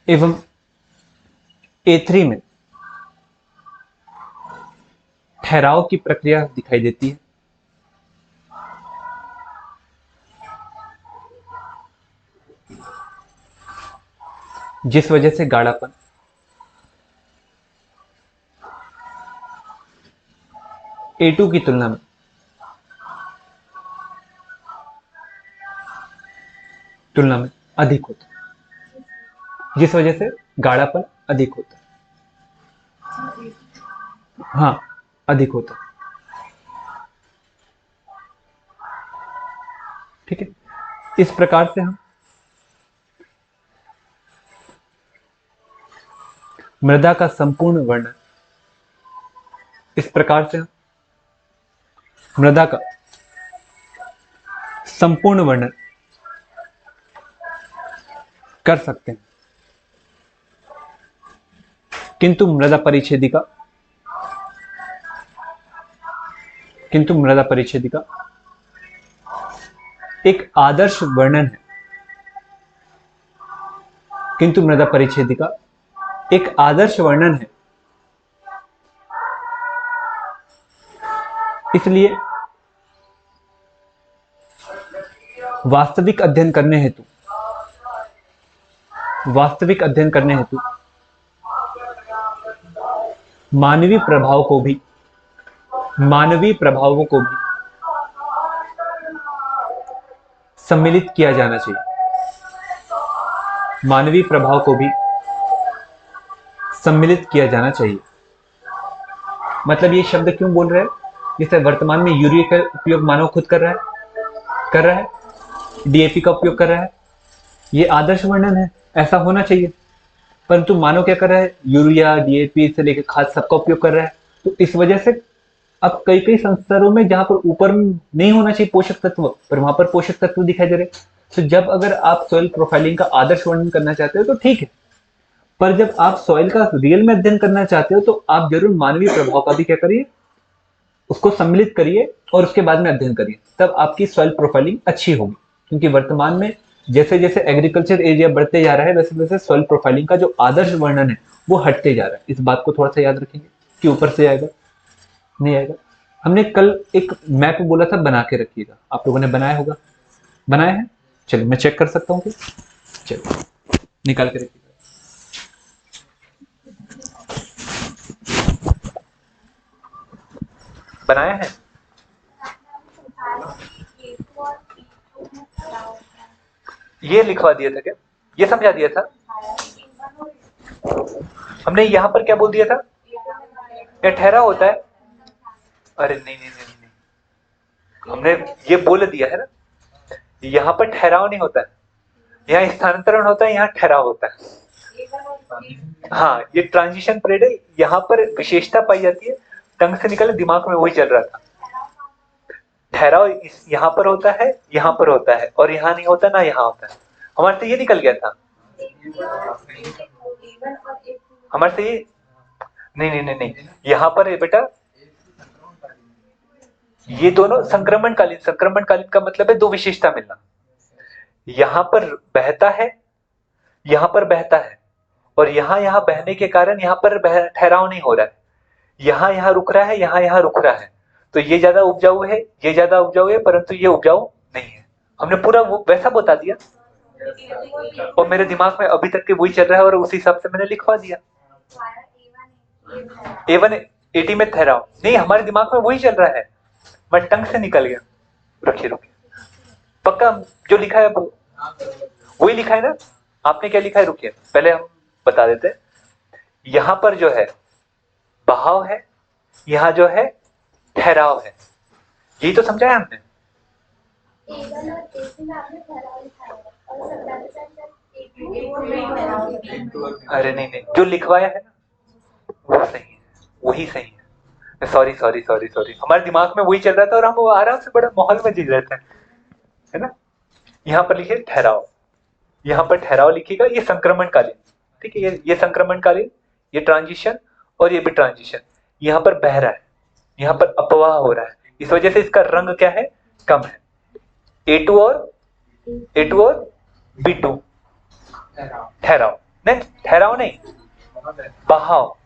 एवं A3 में ठहराव की प्रक्रिया दिखाई देती है, जिस वजह से गाढ़ापन A2 की तुलना में अधिक होता है, जिस वजह से गाढ़ापन अधिक होता है। अधिक होता है। ठीक है। इस प्रकार से हम मृदा का संपूर्ण वर्णन कर सकते हैं, किंतु मृदा परिच्छेदिका एक आदर्श वर्णन है। इसलिए वास्तविक अध्ययन करने हेतु मानवीय प्रभावों को भी सम्मिलित किया जाना चाहिए। सम्मिलित किया जाना चाहिए। मतलब ये शब्द क्यों बोल रहे हैं? जैसे वर्तमान में यूरिया का उपयोग मानव खुद कर रहा है, डीएपी का उपयोग कर रहा है, ये आदर्श वर्णन है, ऐसा होना चाहिए। परंतु मानव क्या कर रहा है? यूरिया, डीएपी से लेकर खाद सबका उपयोग कर रहा है। तो इस वजह से अब कई कई संस्थानों में जहां पर ऊपर नहीं होना चाहिए पोषक तत्व, पर वहां पर पोषक तत्व दिखाई दे रहे। तो जब अगर आप सॉइल प्रोफाइलिंग का आदर्श वर्णन करना चाहते हो तो ठीक है, पर जब आप सॉइल का रियल में अध्ययन करना चाहते हो तो आप जरूर मानवीय प्रभाव का भी क्या करिए, उसको सम्मिलित करिए और उसके बाद में अध्ययन करिए, तब आपकी सॉइल प्रोफाइलिंग अच्छी होगी। क्योंकि वर्तमान में जैसे जैसे एग्रीकल्चर एरिया बढ़ते जा रहा है, वैसे वैसे सॉइल प्रोफाइलिंग का जो आदर्श वर्णन है वो हटते जा रहा है। इस बात को थोड़ा सा याद रखेंगे कि ऊपर से आएगा नहीं आएगा। हमने कल एक मैप बोला था बना के रखिएगा, आप लोगों ने बनाया होगा, बनाया है? चलिए मैं चेक कर सकता हूँ कि, चलिए निकाल के रखिएगा। बनाया है? ये लिखवा दिया था क्या? ये समझा दिया था? हमने यहाँ पर क्या बोल दिया था? ये ठहरा होता है। अरे नहीं नहीं नहीं नहीं, हमने ये बोल दिया है ना, यहाँ पर ठहराव नहीं होता है, यहाँ स्थानांतरण होता है, यहाँ ठहराव होता है। हाँ, ये ट्रांजिशन पीरियड है, यहाँ पर विशेषता पाई जाती है। टंग से निकले, दिमाग में वही चल रहा था। ठहराव यहाँ पर होता है, यहाँ पर होता है, और यहाँ नहीं होता ना यहाँ होता है। हमारे से ये निकल गया था, हमारे से ये नहीं नहीं नहीं नहीं, यहाँ पर है बेटा, ये दोनों संक्रमणकालीन, संक्रमणकालीन का मतलब है दो विशेषता मिलना। यहाँ पर बहता है, यहाँ पर बहता है, और यहाँ बहने के कारण यहाँ पर ठहराव नहीं हो रहा है, यहाँ रुक रहा है, यहाँ रुक रहा है। तो ये ज्यादा उपजाऊ है, ये ज्यादा उपजाऊ है, परंतु ये उपजाऊ नहीं है। हमने पूरा वो वैसा बता दिया, और मेरे दिमाग में अभी तक के वही चल रहा है, और उसी हिसाब से मैंने लिखवा दिया। A1 80 में ठहराव नहीं, हमारे दिमाग में वही चल रहा है, मैं टंग से निकल गया। रखिए पक्का जो लिखा है वही लिखा है ना? आपने क्या लिखा है? रुकिए पहले हम बता देते हैं। यहां पर जो है बहाव है, यहां जो है ठहराव है, यही तो समझाया हमने। अरे नहीं नहीं, जो लिखवाया है ना वो सही है, वही सही है। सॉरी सॉरी सॉरी सॉरी, हमारे दिमाग में वही चल रहा था, और हम आराम से बड़ा माहौल में जी रहे थे, है ना? यहाँ पर लिखिए ठहराव, यहाँ पर ठहराव लिखिएगा, ये संक्रमणकालीन, ठीक है, ये संक्रमणकालीन, ये ट्रांजिशन, और ये भी ट्रांजिशन। यहाँ पर बह रहा है, यहाँ पर अपवाह हो रहा है, इस वजह से इसका रंग क्या है? कम है। A2 और B2 ठहराव नहीं, ठहराव नहीं, बहाव,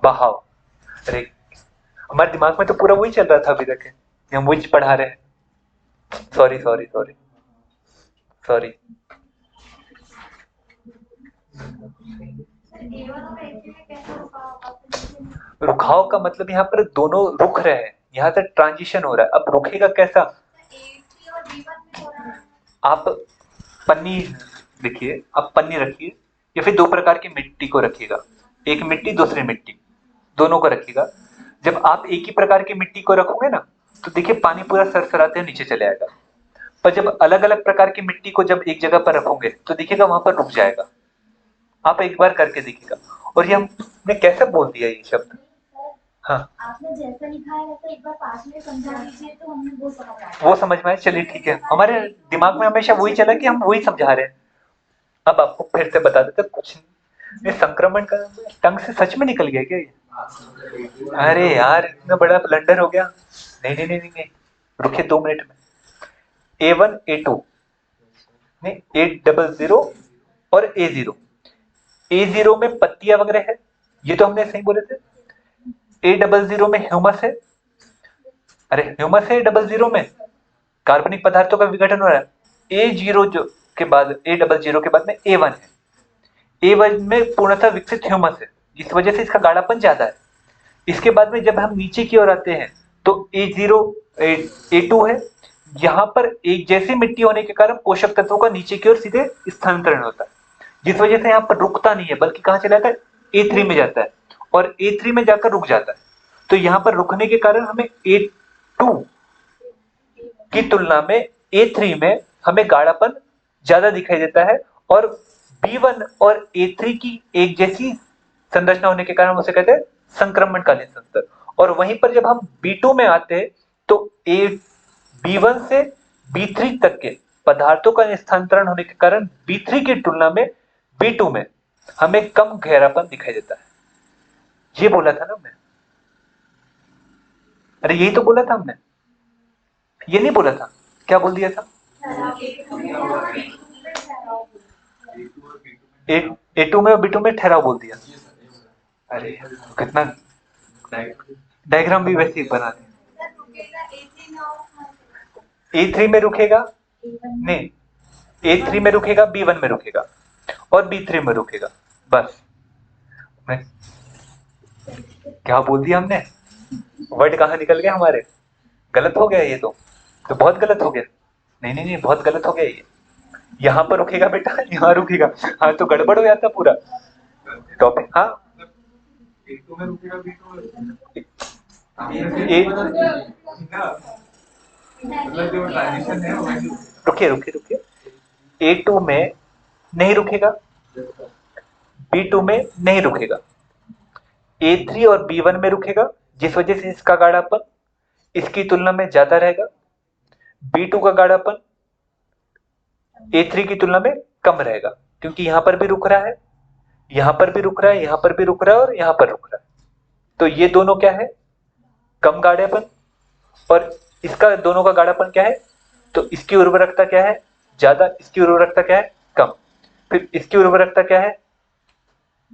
बहाव। अरे हमारे दिमाग में तो पूरा वही चल रहा था अभी तक, हम वही पढ़ा रहे हैं। Sorry sorry sorry sorry. रुखाव का मतलब यहाँ पर दोनों रुक रहे हैं, यहाँ से ट्रांजिशन हो रहा है। अब रुकेगा कैसा? आप पन्नी लिखिए, आप पन्नी रखिए, या फिर दो प्रकार की मिट्टी को रखिएगा, एक मिट्टी दूसरी मिट्टी, दोनों को रखिएगा। जब आप एक ही प्रकार की मिट्टी को रखोगे ना, तो देखिए पानी पूरा सरसराते नीचे चले आएगा। पर जब अलग अलग प्रकार की मिट्टी को जब एक जगह पर रखोगे तो देखिएगा वहां पर रुक जाएगा। आप एक बार करके देखिएगा। और ये हमने कैसे बोल दिया ये शब्द? हाँ, आपने जैसा लिखा है वैसा एक बार पास में समझा दीजिए तो हमने वो समझ में आए। चलिए ठीक है, हमारे दिमाग में हमेशा वही चला कि हम वही समझा रहे हैं। अब आपको फिर से बता देते, कुछ ये संक्रमण का टंग से सच में निकल गया क्या ये? अरे यार इतना बड़ा ब्लंडर हो गया। नहीं नहीं नहीं नहीं, रुकिए 2 मिनट में। A1 A2 नहीं, A00 और A0। A0 में पत्तियां वगैरह है, ये तो हमने सही बोले थे। A00 में ह्यूमस है, अरे ह्यूमस है A00 में, कार्बनिक पदार्थों का विघटन हो रहा है। A0 जो के बाद A00 के बाद में A1 है। A1 में पूर्णतः विकसित ह्यूमस है, इस वजह से इसका गाढ़ापन ज्यादा है। इसके बाद में जब हम नीचे की ओर आते हैं तो A2 है, यहाँ पर एक जैसी मिट्टी होने के कारण पोषक तत्वों का नीचे की ओर सीधे स्थानांतरण होता है, जिस वजह से यहाँ पर रुकता नहीं है, बल्कि कहाँ चला जाता है? A3 में जाता है और A3 में जाकर रुक जाता है। तो यहाँ पर रुकने के कारण हमें A2 की तुलना में A3 में हमें गाढ़ापन ज्यादा दिखाई देता है, और B1 और A3 की एक जैसी संरचना होने के कारण उसे कहते हैं संक्रमणकालीन संस्तर। और वहीं पर जब हम B2 में आते हैं तो B1 से B3 तक के पदार्थों का स्थानांतरण होने के कारण B3 की तुलना में B2 में हमें कम गहरापन दिखाई देता है। ये बोला था ना हमने, अरे यही तो बोला था हमने, ये नहीं बोला था, क्या बोल दिया था? A2 में और B2 में ठहराव बोल दिया। अरे कितना डायग्राम भी वैसे ही बना दिया। A3 में रुकेगा नहीं, A3 में रुकेगा, B1 में रुकेगा और B3 में रुकेगा। बस क्या बोल दिया हमने, वर्ड कहाँ निकल गया हमारे, गलत हो गया ये तो बहुत गलत हो गया। नहीं नहीं नहीं, बहुत गलत हो गया ये। यहाँ पर रुकेगा बेटा, यहाँ रुकेगा, हाँ तो गड़बड़ हो जाता पूरा टॉपिक। हाँ रुकिए रुकिए रुकिए, A2 में नहीं रुकेगा, B2 में नहीं रुकेगा, A3 और B1 में रुकेगा, जिस वजह से इसका गाढ़ापन इसकी तुलना में ज्यादा रहेगा। B2 का गाढ़ापन A3 की तुलना में कम रहेगा, क्योंकि यहां पर भी रुक रहा है, यहां पर भी रुक रहा है, यहां पर भी रुक रहा है और यहां पर रुक रहा है। तो ये दोनों क्या है, कम गाढ़ापन, और इसका दोनों का गाढ़ापन क्या है, तो इसकी उर्वरकता क्या है, ज्यादा, इसकी उर्वरकता क्या है, कम। फिर इसकी उर्वरकता क्या है,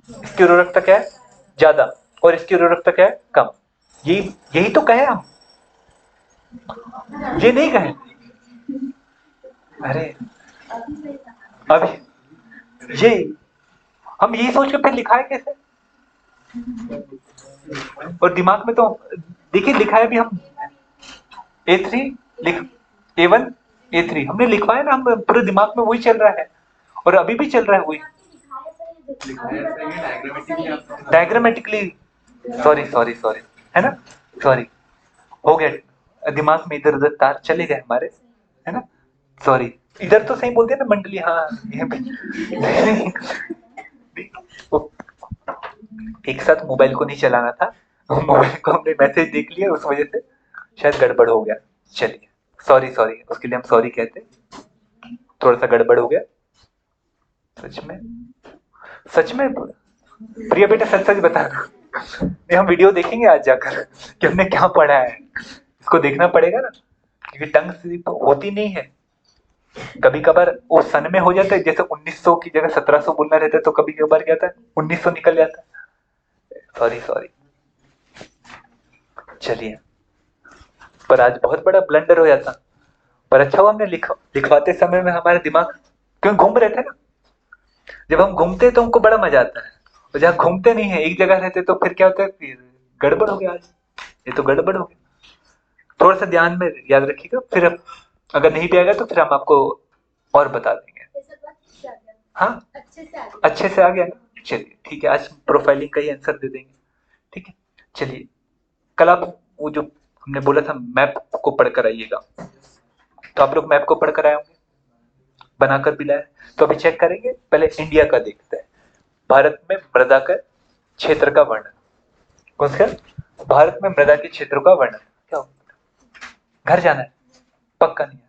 इसकी उर्वरकता क्या है, ज्यादा, और इसकी उर्वरकता क्या है, कम। यही तो कहे हम, ये नहीं कहे। अरे अभी ये हम यही सोच के फिर लिखा है कैसे, और दिमाग में तो देखिए लिखा है भी हम A3 लिख, A1 A3 हमने लिखवाया ना, हम पूरे दिमाग में वही चल रहा है और अभी भी चल रहा है वही डायग्रामेटिकली। सॉरी सॉरी सॉरी, है ना, सॉरी हो गया, दिमाग में इधर उधर तार चले गए हमारे, है ना, सॉरी। इधर तो सही बोलते हैं ना मंडली, हाँ एक साथ मोबाइल को नहीं चलाना था, मोबाइल को हमने मैसेज देख लिया, उस वजह से शायद गड़बड़ हो गया। चलिए सॉरी सॉरी, उसके लिए हम सॉरी कहते, थोड़ा सा गड़बड़ हो गया। सच में प्रिया बेटा सच सच बता दो, हम वीडियो देखेंगे आज जाकर कि हमने क्या पढ़ा है, इसको देखना पड़ेगा ना, क्योंकि टंग स्लिप होती नहीं है, कभी कभार वो सन में हो जाता है, जैसे 1900 की जगह 1700 बोलना रहता है, तो कभी कभार क्या होता है 1900 निकल जाता है। सॉरी सॉरी, चलिए, पर आज बहुत बड़ा ब्लंडर हो जाता, पर अच्छा हुआ हमने लिखवाते समय में हमारा दिमाग, क्यों घूम रहे थे ना, जब हम घूमते तो हमको बड़ा मजा आता है, और जहाँ घूमते नहीं है एक जगह रहते तो फिर क्या होता है, फिर गड़बड़ हो गया, आज ये तो गड़बड़ हो गया। थोड़ा सा ध्यान में याद रखिएगा, फिर अगर नहीं भी आएगा तो फिर हम आपको और बता देंगे। हाँ अच्छे से आ गया ना, चलिए ठीक है, आज प्रोफाइलिंग का ही आंसर दे देंगे, ठीक है। चलिए कल आप वो जो हमने बोला था मैप को पढ़कर आइएगा, तो आप लोग मैप को पढ़कर आए होंगे, बनाकर भी लाए, तो अभी चेक करेंगे, पहले इंडिया का देखते हैं। भारत में मृदा का क्षेत्र का वर्णन, कौन सा, भारत में मृदा के क्षेत्रों का वर्णन, क्या हो? घर जाना है, पक्का नहीं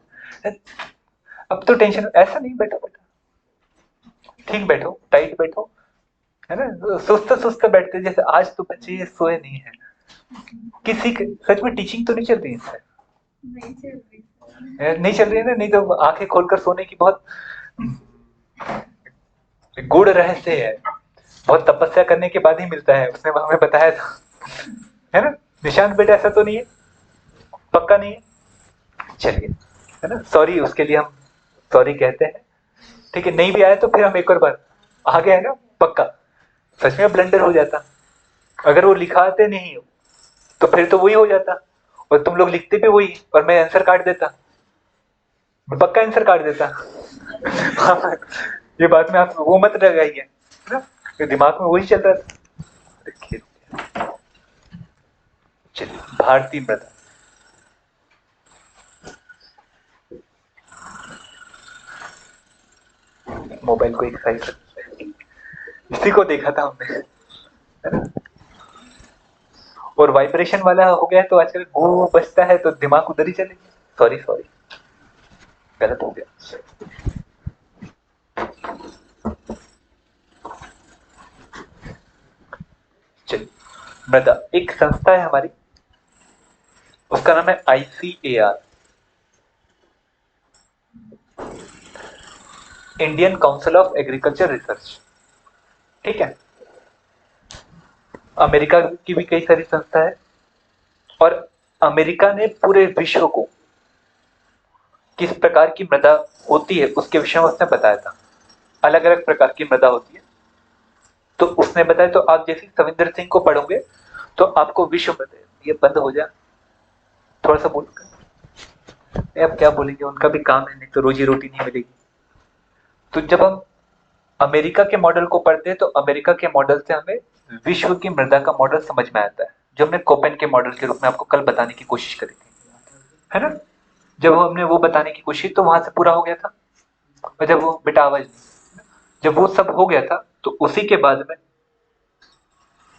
है, अब तो टेंशन, ऐसा नहीं, बैठो बैठो, ठीक बैठो, टाइट बैठो, है ना, सुस्त सुस्त बैठते, जैसे आज तो बच्चे सोए नहीं है, किसी सच में टीचिंग तो नहीं चल रही है इससे, नहीं चल रही है ना, नहीं तो आंखें खोलकर सोने की बहुत गूढ़ रहस्य है, बहुत तपस्या करने के बाद ही मिलता है, उसने हमें बताया था, है ना निशांत बेटा, ऐसा तो नहीं है, पक्का नहीं है, चलिए, है ना, सॉरी, उसके लिए हम सॉरी कहते हैं, ठीक है। नहीं भी आया तो फिर हम एक और बार आ गया है ना, पक्का, सच में ब्लंडर हो जाता, अगर वो लिखाते नहीं हो तो फिर तो वही हो जाता, और तुम लोग लिखते भी वही, और मैं आंसर काट देता, मैं पक्का आंसर काट देता ये बात में आप वो मत लगाइए ना, दिमाग में वही चल रहा था। देखिए, चलिए भारतीय मृदा, मोबाइल को एक साइड रखते, इसी को देखा था हमने, है ना? और वाइब्रेशन वाला हो गया तो आजकल वो बजता है तो दिमाग उधर ही चलेगा। सॉरी सॉरी, गलत हो गया। चलिए, मृदा एक संस्था है हमारी, उसका नाम है ICAR, Indian council of agriculture research. ठीक है, अमेरिका की भी कई सारी संस्था है, और अमेरिका ने पूरे विश्व को किस प्रकार की मृदा होती है उसके विषय में उसने बताया था। अलग अलग प्रकार की मृदा होती है, तो उसने बताया। तो आप जैसे सविंदर सिंह को पढ़ोगे तो आपको विश्व मृदा, ये बंद हो जाए थोड़ा सा बोल, अब क्या बोलेंगे, उनका भी काम है, नहीं तो रोजी रोटी नहीं मिलेगी। तो जब हम अमेरिका के मॉडल को पढ़ते हैं तो अमेरिका के मॉडल से हमें विश्व की मृदा का मॉडल समझ में आता है, जो हमने कोपेन के मॉडल के रूप में आपको कल बताने की कोशिश करी थी, है ना? जब हमने वो बताने की कोशिश तो वहां से पूरा हो गया था, और जब वो बेटा आवाज, जब वो सब हो गया था तो उसी के बाद में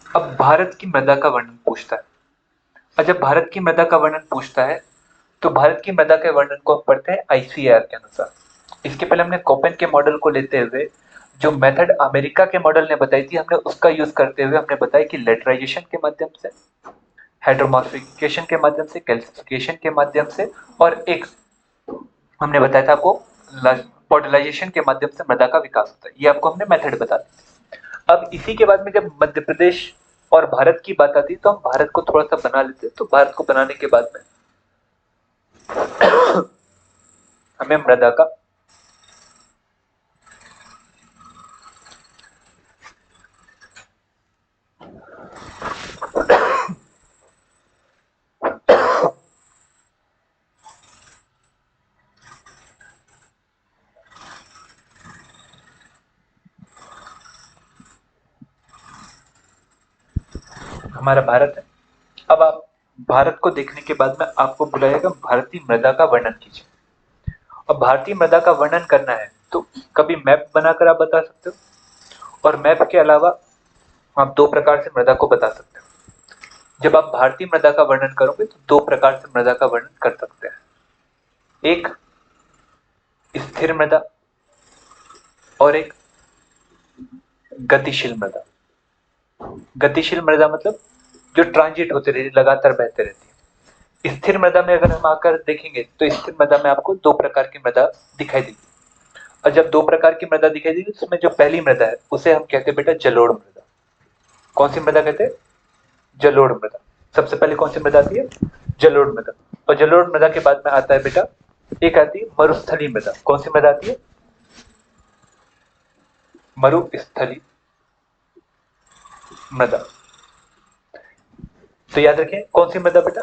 अब भारत की मृदा का वर्णन पूछता है। और जब भारत की मृदा का वर्णन पूछता है तो भारत की मृदा के वर्णन को हम पढ़ते हैं ICAR के अनुसार। इसके पहले हमने कोपेन के मॉडल को लेते हुए जो मेथड अमेरिका के मॉडल ने बताई थी, हमने उसका यूज करते हुए हमने बताया कि लेटराइजेशन के माध्यम से, हाइड्रोमॉर्फिकेशन के माध्यम से, कैल्सिफिकेशन के माध्यम से, और एक हमने बताया था आपको पॉडलाइजेशन के माध्यम से मृदा का विकास होता है। ये आपको हमने मेथड बता दी। अब इसी के बाद में जब मध्य प्रदेश और भारत की बात आती है तो हम भारत को थोड़ा सा बना लेते हैं। तो भारत को बनाने के बाद में हमें मृदा का हमारा भारत है। अब आप भारत को देखने के बाद में आपको बुलाएगा भारतीय मृदा का वर्णन कीजिए। अब भारतीय मृदा का वर्णन करना है तो कभी मैप बनाकर आप बता सकते हो, और मैप के अलावा आप दो प्रकार से मृदा को बता सकते हो। जब आप भारतीय मृदा का वर्णन करोगे तो दो प्रकार से मृदा का वर्णन कर सकते हैं, एक स्थिर मृदा और एक गतिशील मृदा। गतिशील मृदा मतलब जो ट्रांजिट होते रहती, लगातार बहते रहती है। स्थिर मृदा में अगर हम आकर देखेंगे तो स्थिर मृदा में आपको दो प्रकार की मृदा दिखाई देगी, और जब दो प्रकार की मृदा दिखाई देगी तो उसमें जो पहली मृदा है उसे हम कहते हैं बेटा जलोढ़ मृदा। कौन सी मृदा कहते हैं? जलोढ़ मृदा। सबसे पहले कौन सी मृदा आती है? जलोढ़ मृदा। और जलोढ़ मृदा के बाद में आता है बेटा, एक आती है मरुस्थली मृदा। कौन सी मृदा आती है? मरुस्थली मृदा। तो याद रखें कौन सी मृदा बेटा?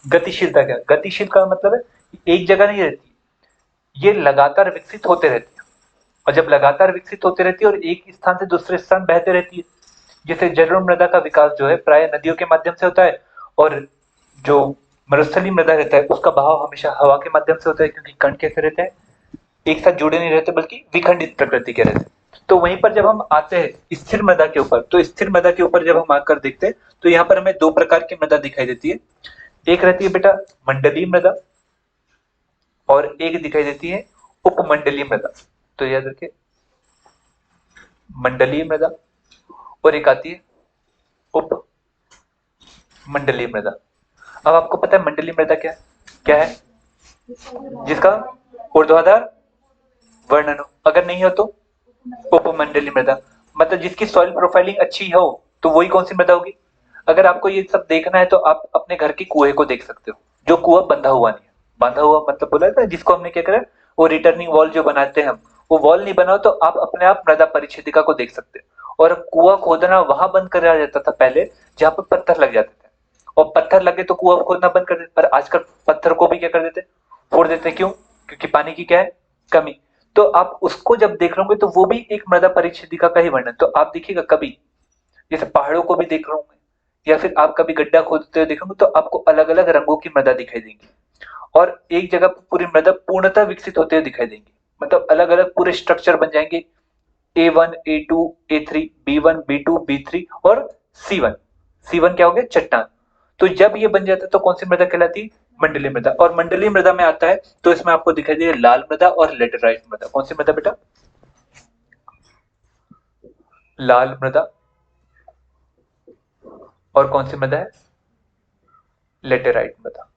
गतिशीलता। क्या गतिशील का मतलब है? एक जगह नहीं रहती, ये लगातार विकसित होते रहती है। और जब लगातार विकसित होते रहती है और एक स्थान से दूसरे स्थान बहते रहती है, जैसे जलोढ़ मृदा का विकास जो है प्राय नदियों के माध्यम से होता है, और जो मरुस्थली मृदा रहता है उसका बहाव हमेशा हवा के माध्यम से होता है, क्योंकि कण कैसे रहते हैं? एक साथ जुड़े नहीं रहते बल्कि विखंडित प्रकृति के रहते हैं। तो वहीं पर जब हम आते हैं स्थिर मृदा के ऊपर, तो स्थिर मृदा के ऊपर जब हम आकर देखते हैं तो यहाँ पर हमें दो प्रकार की मृदा दिखाई देती है। एक रहती है बेटा मंडलीय मृदा, और एक दिखाई देती है उपमंडलीय मृदा। तो याद रखिए मंडलीय मृदा, और एक आती है उप मंडलीय मृदा। अब आपको पता है मंडलीय मृदा क्या क्या है? जिसका ऊर्ध्वाधर वर्णन हो, अगर नहीं हो तो उपमंडलीय मृदा। मतलब जिसकी सॉइल प्रोफाइलिंग अच्छी हो तो वही कौन सी मृदा होगी? अगर आपको ये सब देखना है तो आप अपने घर के कुएं को देख सकते हो, जो कुआं बंधा हुआ नहीं है। बांधा हुआ मतलब बोला था जिसको हमने क्या करा, वो रिटर्निंग वॉल जो बनाते हैं हम, वो वॉल नहीं बनाओ तो आप अपने आप मृदा परिच्छेदिका को देख सकते हो। और कुआं खोदना वहां बंद करा जाता था पहले जहां पर पत्थर लग जाते थे, और पत्थर लगे तो कुआं खोदना बंद कर देते। पर आजकल पत्थर को भी क्या कर देते, फोड़ देते। क्यों? क्योंकि पानी की क्या है, कमी। तो आप उसको जब देख लोगे तो वो भी एक मृदा परिच्छेदिका का ही वर्णन। तो आप देखिएगा कभी जैसे पहाड़ों को भी देख रहा हूँ मैं, या फिर आप कभी गड्ढा खोदते हुए देखोगे तो आपको अलग अलग रंगों की मृदा दिखाई देंगी, और एक जगह पर पूरी मृदा पूर्णतः विकसित होते हुए दिखाई देंगी, मतलब अलग अलग पूरे स्ट्रक्चर बन जाएंगे, A1, A2, A3, B1, B2, B3 और C1। C1 क्या हो गया? चट्टान। तो जब ये बन जाता है तो कौन सी मृदा कहलाती है? मंडलीय मृदा। और मंडलीय मृदा में आता है तो इसमें आपको दिखाई दे लाल मृदा और लेटेराइट मृदा। कौन सी मृदा बेटा? लाल मृदा। और कौन सी मृदा है? लेटेराइट मृदा।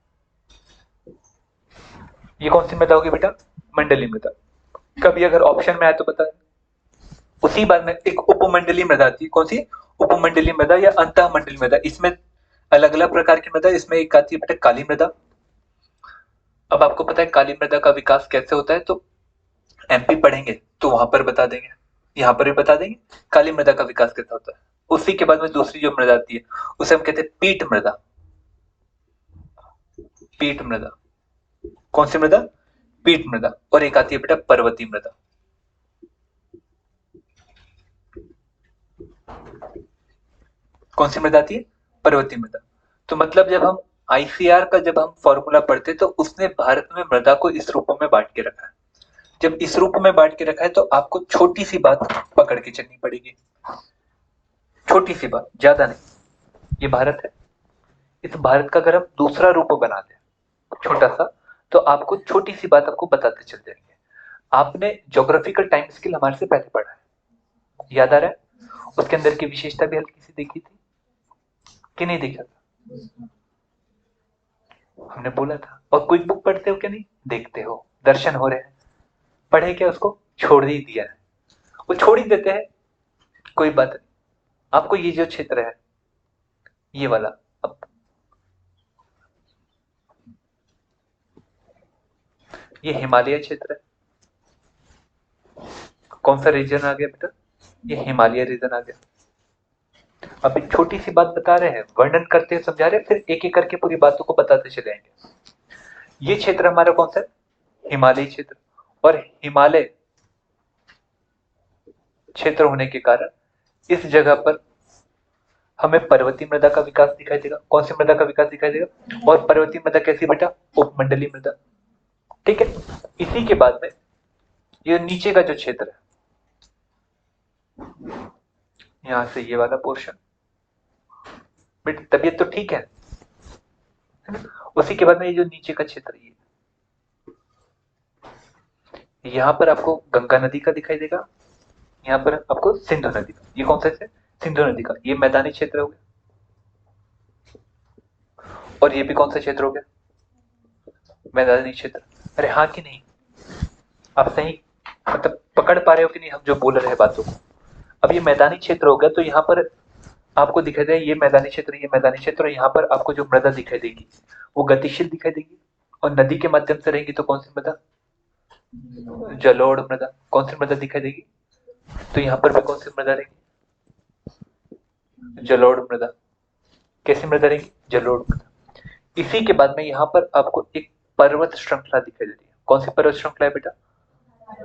ये कौन सी मृदा होगी बेटा? मंडलीय मृदा। कभी अगर ऑप्शन में आए तो बता। उसी बात में एक उपमंडलीय मृदा आती है। कौन सी? उपमंडलीय मृदा या अंतःमंडलीय मृदा। इसमें अलग अलग प्रकार की मृदा, इसमें एक आती है बेटा काली मृदा। अब आपको पता है काली मृदा का विकास कैसे होता है, तो एमपी पढ़ेंगे तो वहां पर बता देंगे, यहाँ पर भी बता देंगे काली मृदा का विकास कैसा होता है। उसी के बाद में दूसरी जो मृदा आती है उसे हम कहते हैं पीट मृदा। पीट मृदा। कौन सी मृदा? पीट मृदा। और एक आती है बेटा पर्वतीय मृदा। कौन सी मृदा आती है? पर्वतीय मृदा। तो मतलब जब हम आईसीआर का जब हम फॉर्मूला पढ़ते तो उसने भारत में मृदा को इस रूपों में बांट के रखा है। जब इस रूप में बांट के रखा है तो आपको छोटी सी बात पकड़ के चलनी पड़ेगी। छोटी सी बात, ज्यादा नहीं। ये भारत है, इस भारत का अगर हम दूसरा रूप बना दें छोटा सा, तो आपको छोटी सी बात आपको बताते चल जाएंगे। आपने ज्योग्राफिकल टाइम स्केल हमारे से पहले पढ़ा है, याद आ रहा है? उसके अंदर की विशेषता भी हल्की सी देखी थी कि नहीं देखा था? हमने बोला था। और कोई बुक पढ़ते हो क्या? नहीं देखते हो, दर्शन हो रहे हैं, पढ़े क्या? उसको छोड़ ही दिया है, वो छोड़ ही देते हैं, कोई बात नहीं। आपको ये जो क्षेत्र है ये वाला, अब ये हिमालय क्षेत्र है। कौन सा रीजन आ गया बेटा? ये हिमालय रीजन आ गया। अब एक छोटी सी बात बता रहे हैं, वर्णन करते हैं, समझा रहे हैं, फिर एक एक करके पूरी बातों को बताते चले जाएंगे। ये क्षेत्र हमारा कौन सा है? हिमालय क्षेत्र। और हिमालय क्षेत्र होने के कारण इस जगह पर हमें पर्वतीय मृदा का विकास दिखाई देगा। कौन सी मृदा का विकास दिखाई देगा? और पर्वतीय मृदा कैसी बेटा? उपमंडलीय मृदा। ठीक है। इसी के बाद में ये नीचे का जो क्षेत्र है, यहां से ये वाला पोर्शन, बेटा तबीयत तो ठीक है? उसी के बाद में ये जो नीचे का क्षेत्र है, यहाँ पर आपको गंगा नदी का दिखाई देगा, यहाँ पर आपको सिंधु नदी का। ये कौन सा है? सिंधु नदी का। ये मैदानी क्षेत्र हो गया। और ये भी कौन सा क्षेत्र हो गया? मैदानी क्षेत्र। अरे हाँ कि नहीं? आप सही मतलब पकड़ पा रहे हो कि नहीं हम जो बोल रहे हैं बातों को? अब ये मैदानी क्षेत्र हो गया तो यहाँ पर आपको दिखाई देगा ये मैदानी क्षेत्र, ये मैदानी क्षेत्र, और यहाँ पर आपको जो मृदा दिखाई देगी वो गतिशील दिखाई देगी, और नदी के माध्यम से रहेगी तो कौन सी मृदा? जलोढ़ मृदा। कौन सी मृदा दिखाई देगी? तो यहाँ पर भी कौन सी मृदा रहेगी? जलोढ़ मृदा। कैसी मृदा रहेगी? जलोढ़ मृदा। इसी के बाद में यहाँ पर आपको एक पर्वत श्रृंखला दिखाई देती है। कौन सी पर्वत श्रृंखला है बेटा?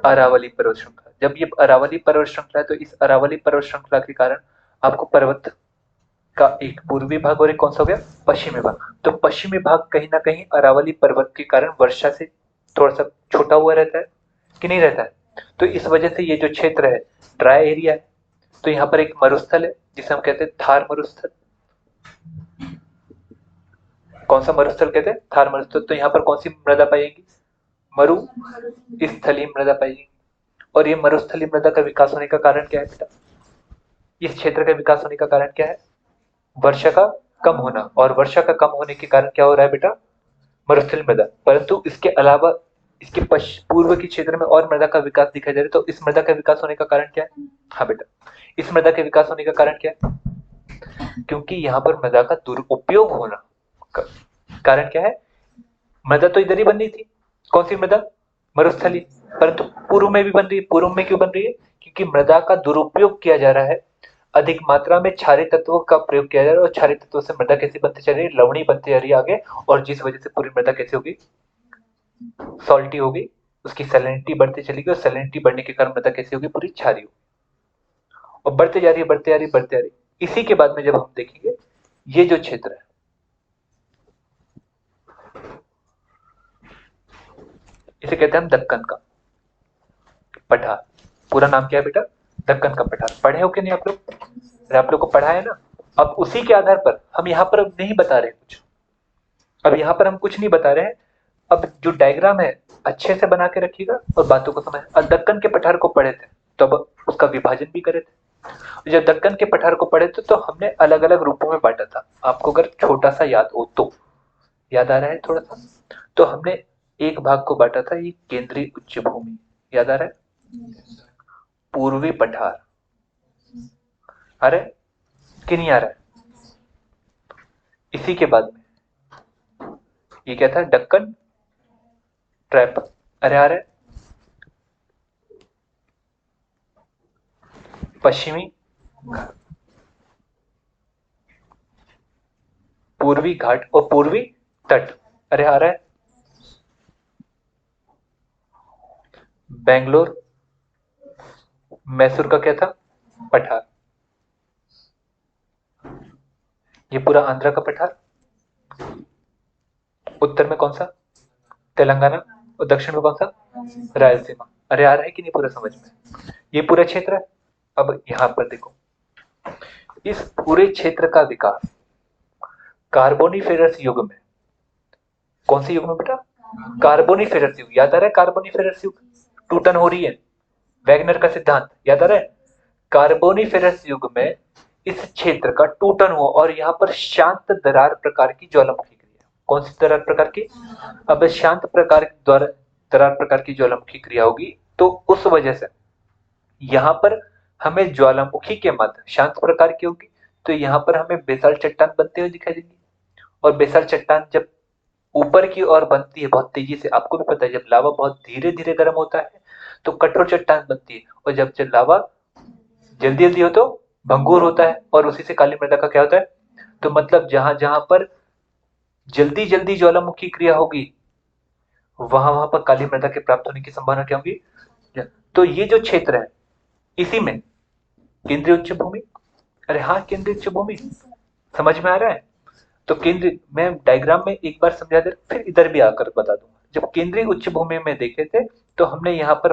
अरावली पर्वत श्रृंखला। जब ये अरावली पर्वत श्रृंखला है तो इस अरावली पर्वत श्रृंखला के कारण आपको पर्वत का एक पूर्वी भाग और एक कौन सा हो गया? पश्चिमी भाग। तो पश्चिमी भाग कहीं ना कहीं अरावली पर्वत के कारण वर्षा से थोड़ा सा छोटा हुआ रहता है कि नहीं रहता है? तो इस वजह से ये जो क्षेत्र है ड्राई एरिया है। तो यहाँ पर एक मरुस्थल है जिसे हम कहते हैं थार मरुस्थल। कौन सा मरुस्थल कहते हैं? थार मरुस्थल। तो यहाँ पर कौन सी मृदा पाएगी? मरु स्थलीय मृदा पाएगी। और ये मरुस्थलीय मृदा का विकास होने का कारण क्या है बेटा? इस क्षेत्र का विकास होने का कारण क्या है? वर्षा का कम होना। और वर्षा का कम होने के कारण क्या हो रहा है बेटा? मरुस्थलीय मृदा। परंतु इसके अलावा इसके पूर्व के क्षेत्र में और मृदा का विकास दिखाई दे रहा है। तो इस मृदा का विकास होने का कारण क्या है? हाँ बेटा, इस मृदा के विकास होने का कारण क्या है? क्योंकि यहाँ पर मृदा का दुरुपयोग होना कारण क्या है? मृदा तो इधर ही बन रही थी। कौन सी मृदा? मरुस्थली। परंतु पूर्व में भी बन रही है। पूर्व में क्यों बन रही है? क्योंकि मृदा का दुरुपयोग किया जा रहा है, अधिक मात्रा में क्षारीय तत्वों का प्रयोग किया जा रहा है, और क्षारीय तत्वों से मृदा कैसी बनती चल रही है? लवणी बनती जा रही है आगे, और जिस वजह से पूरी मृदा कैसी होगी? सॉल्टी होगी। उसकी सैलिनिटी बढ़ती चलेगी, और सैलिनिटी बढ़ने के कारण मृदा कैसी होगी? पूरी क्षारीय होगी। और बढ़ते जा रही है, बढ़ते जा रही है, बढ़ते जा रही है। इसी के बाद में जब हम देखेंगे ये जो क्षेत्र है, इसे कहते हैं हम दक्कन का पठार। पूरा नाम क्या है बेटा? दक्कन का पठार। पढ़े हो कि नहीं आप लोग? अरे आप लोग को पढ़ा है ना। अब उसी के आधार पर हम यहाँ पर अब नहीं बता रहे कुछ, अब यहाँ पर हम कुछ नहीं बता रहे हैं। अब जो डायग्राम है अच्छे से बना के रखिएगा और बातों को समझ। अब दक्कन के पठार को पढ़े थे तो अब उसका विभाजन भी करे थे। जब दक्कन के पठार को पढ़े थे तो हमने अलग अलग रूपों में बांटा था। आपको अगर छोटा सा याद हो तो, याद आ रहा है थोड़ा सा? तो हमने एक भाग को बांटा था ये केंद्रीय उच्च भूमि, याद आ रहा है? पूर्वी पठार, आ रहा है कि नहीं आ रहा है? इसी के बाद में ये क्या था? दक्कन ट्रैप, अरे आ रहा है? पश्चिमी घाट, पूर्वी घाट और पूर्वी तट, अरे आ रहा है? बेंगलोर, मैसूर का क्या था? पठार, ये पूरा आंध्र का पठार। उत्तर में कौन सा? तेलंगाना। और दक्षिण में कौन सा? रायलसीमा। अरे आ रहा है कि नहीं पूरा समझ में? ये पूरा क्षेत्र है। अब यहां पर देखो, इस पूरे क्षेत्र का विकास कार्बोनिफेरस युग में, कौन से युग में बेटा? कार्बोनिफेरस युग, याद आ रहा है? कार्बोनिफेरस युग, टूटन हो रही है, वैगनर का सिद्धांत, याद आ रहा है? कार्बोनिफेरस युग में इस क्षेत्र का टूटन हुआ और यहाँ पर शांत दरार प्रकार की ज्वालामुखी क्रिया। कौन सी दरार प्रकार की? अब शांत प्रकार द्वारा दरार प्रकार की ज्वालामुखी क्रिया होगी तो उस वजह से यहाँ पर हमें ज्वालामुखी के माध्यम शांत प्रकार की होगी तो यहाँ पर हमें बेसाल्ट चट्टान बनते हुए दिखाई देंगी। और बेसाल्ट चट्टान जब ऊपर की ओर बनती है बहुत तेजी से, आपको भी पता है जब लावा बहुत धीरे धीरे गर्म होता है तो कठोर चट्टान बनती है, और जब लावा जल्दी जल्दी हो तो भंगुर होता है, और उसी से काली मृदा का क्या होता है? तो मतलब जहां जहां पर जल्दी जल्दी ज्वालामुखी क्रिया होगी वहां वहां पर काली मृदा के प्राप्त होने की संभावना क्या होगी? तो ये जो क्षेत्र है इसी में केंद्रीय उच्च भूमि, अरे हाँ केंद्रीय उच्च भूमि, समझ में आ रहा है? तो केंद्रीय, मैं डायग्राम में एक बार समझा दे फिर इधर भी आकर बता दूंगा। जब केंद्रीय उच्च भूमि में देखे थे तो हमने यहाँ पर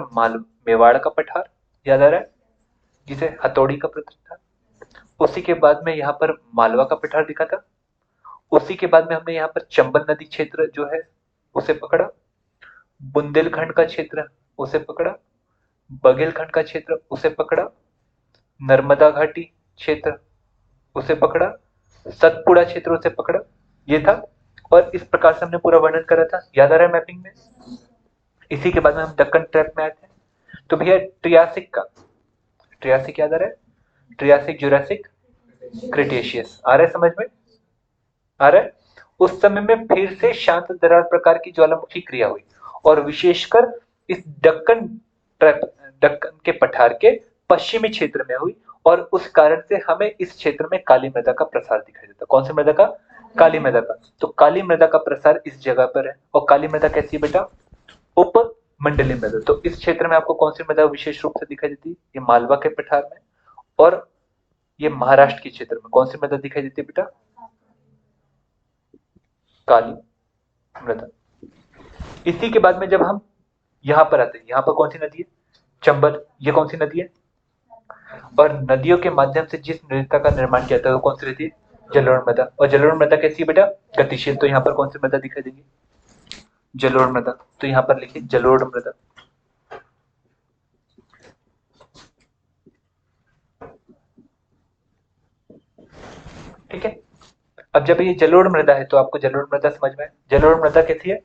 मेवाड़ का पठार, याद आ रहा है? जिसे हथौड़ी का प्रतीक था। उसी के बाद में यहाँ पर मालवा का पठार दिखा था। उसी के बाद में हमने यहाँ पर चंबल नदी क्षेत्र जो है उसे पकड़ा, बुंदेलखंड का क्षेत्र उसे पकड़ा, बघेलखंड का क्षेत्र उसे पकड़ा, नर्मदा घाटी क्षेत्र उसे पकड़ा, सतपुड़ा क्षेत्र उसे पकड़ा, ये था। और इस प्रकार से हमने पूरा वर्णन करा था, याद आ रहा है मैपिंग में? इसी के बाद में हम दक्कन ट्रैप में आए थे। तो भैया ट्रियासिक का, ट्रियासिक याद आ रहा है? ट्रियासिक, जुरासिक, क्रिटेशियस, आ रहा है समझ में? आ रहा है? उस समय में फिर से शांत दरार प्रकार की ज्वालामुखी क्रिया हुई और विशेषकर इस दक्कन ट्रैप, दक्कन के पठार के पश्चिमी क्षेत्र में हुई, और उस कारण से हमें इस क्षेत्र में काली मृदा का प्रसार दिखाई देता। कौन सी मृदा का? काली मृदा का। तो काली मृदा का प्रसार इस जगह पर है। और काली मृदा कैसी है बेटा? उप मंडलीय मृदा। तो इस क्षेत्र में आपको कौन सी मृदा विशेष रूप से दिखाई देती है? ये मालवा के पठार में, और ये महाराष्ट्र के क्षेत्र में कौन सी मृदा दिखाई देती है बेटा? काली मृदा। इसी के बाद में जब हम यहाँ पर आते हैं, यहाँ पर कौन सी नदी है? चंबल। ये कौन सी नदी है? और नदियों के माध्यम से जिस मृदा का निर्माण किया था वो कौन सी रहती है? जलोढ़ मृदा। और जलोढ़ मृदा कैसी है बेटा? गतिशील। तो यहाँ पर कौन सी मृदा दिखाई देगी? जलोढ़ मृदा। तो यहाँ पर लिखिए जलोढ़ मृदा। ठीक है। अब जब ये जलोढ़ मृदा है तो आपको जलोढ़ मृदा समझ में? जलोढ़ मृदा कैसी है?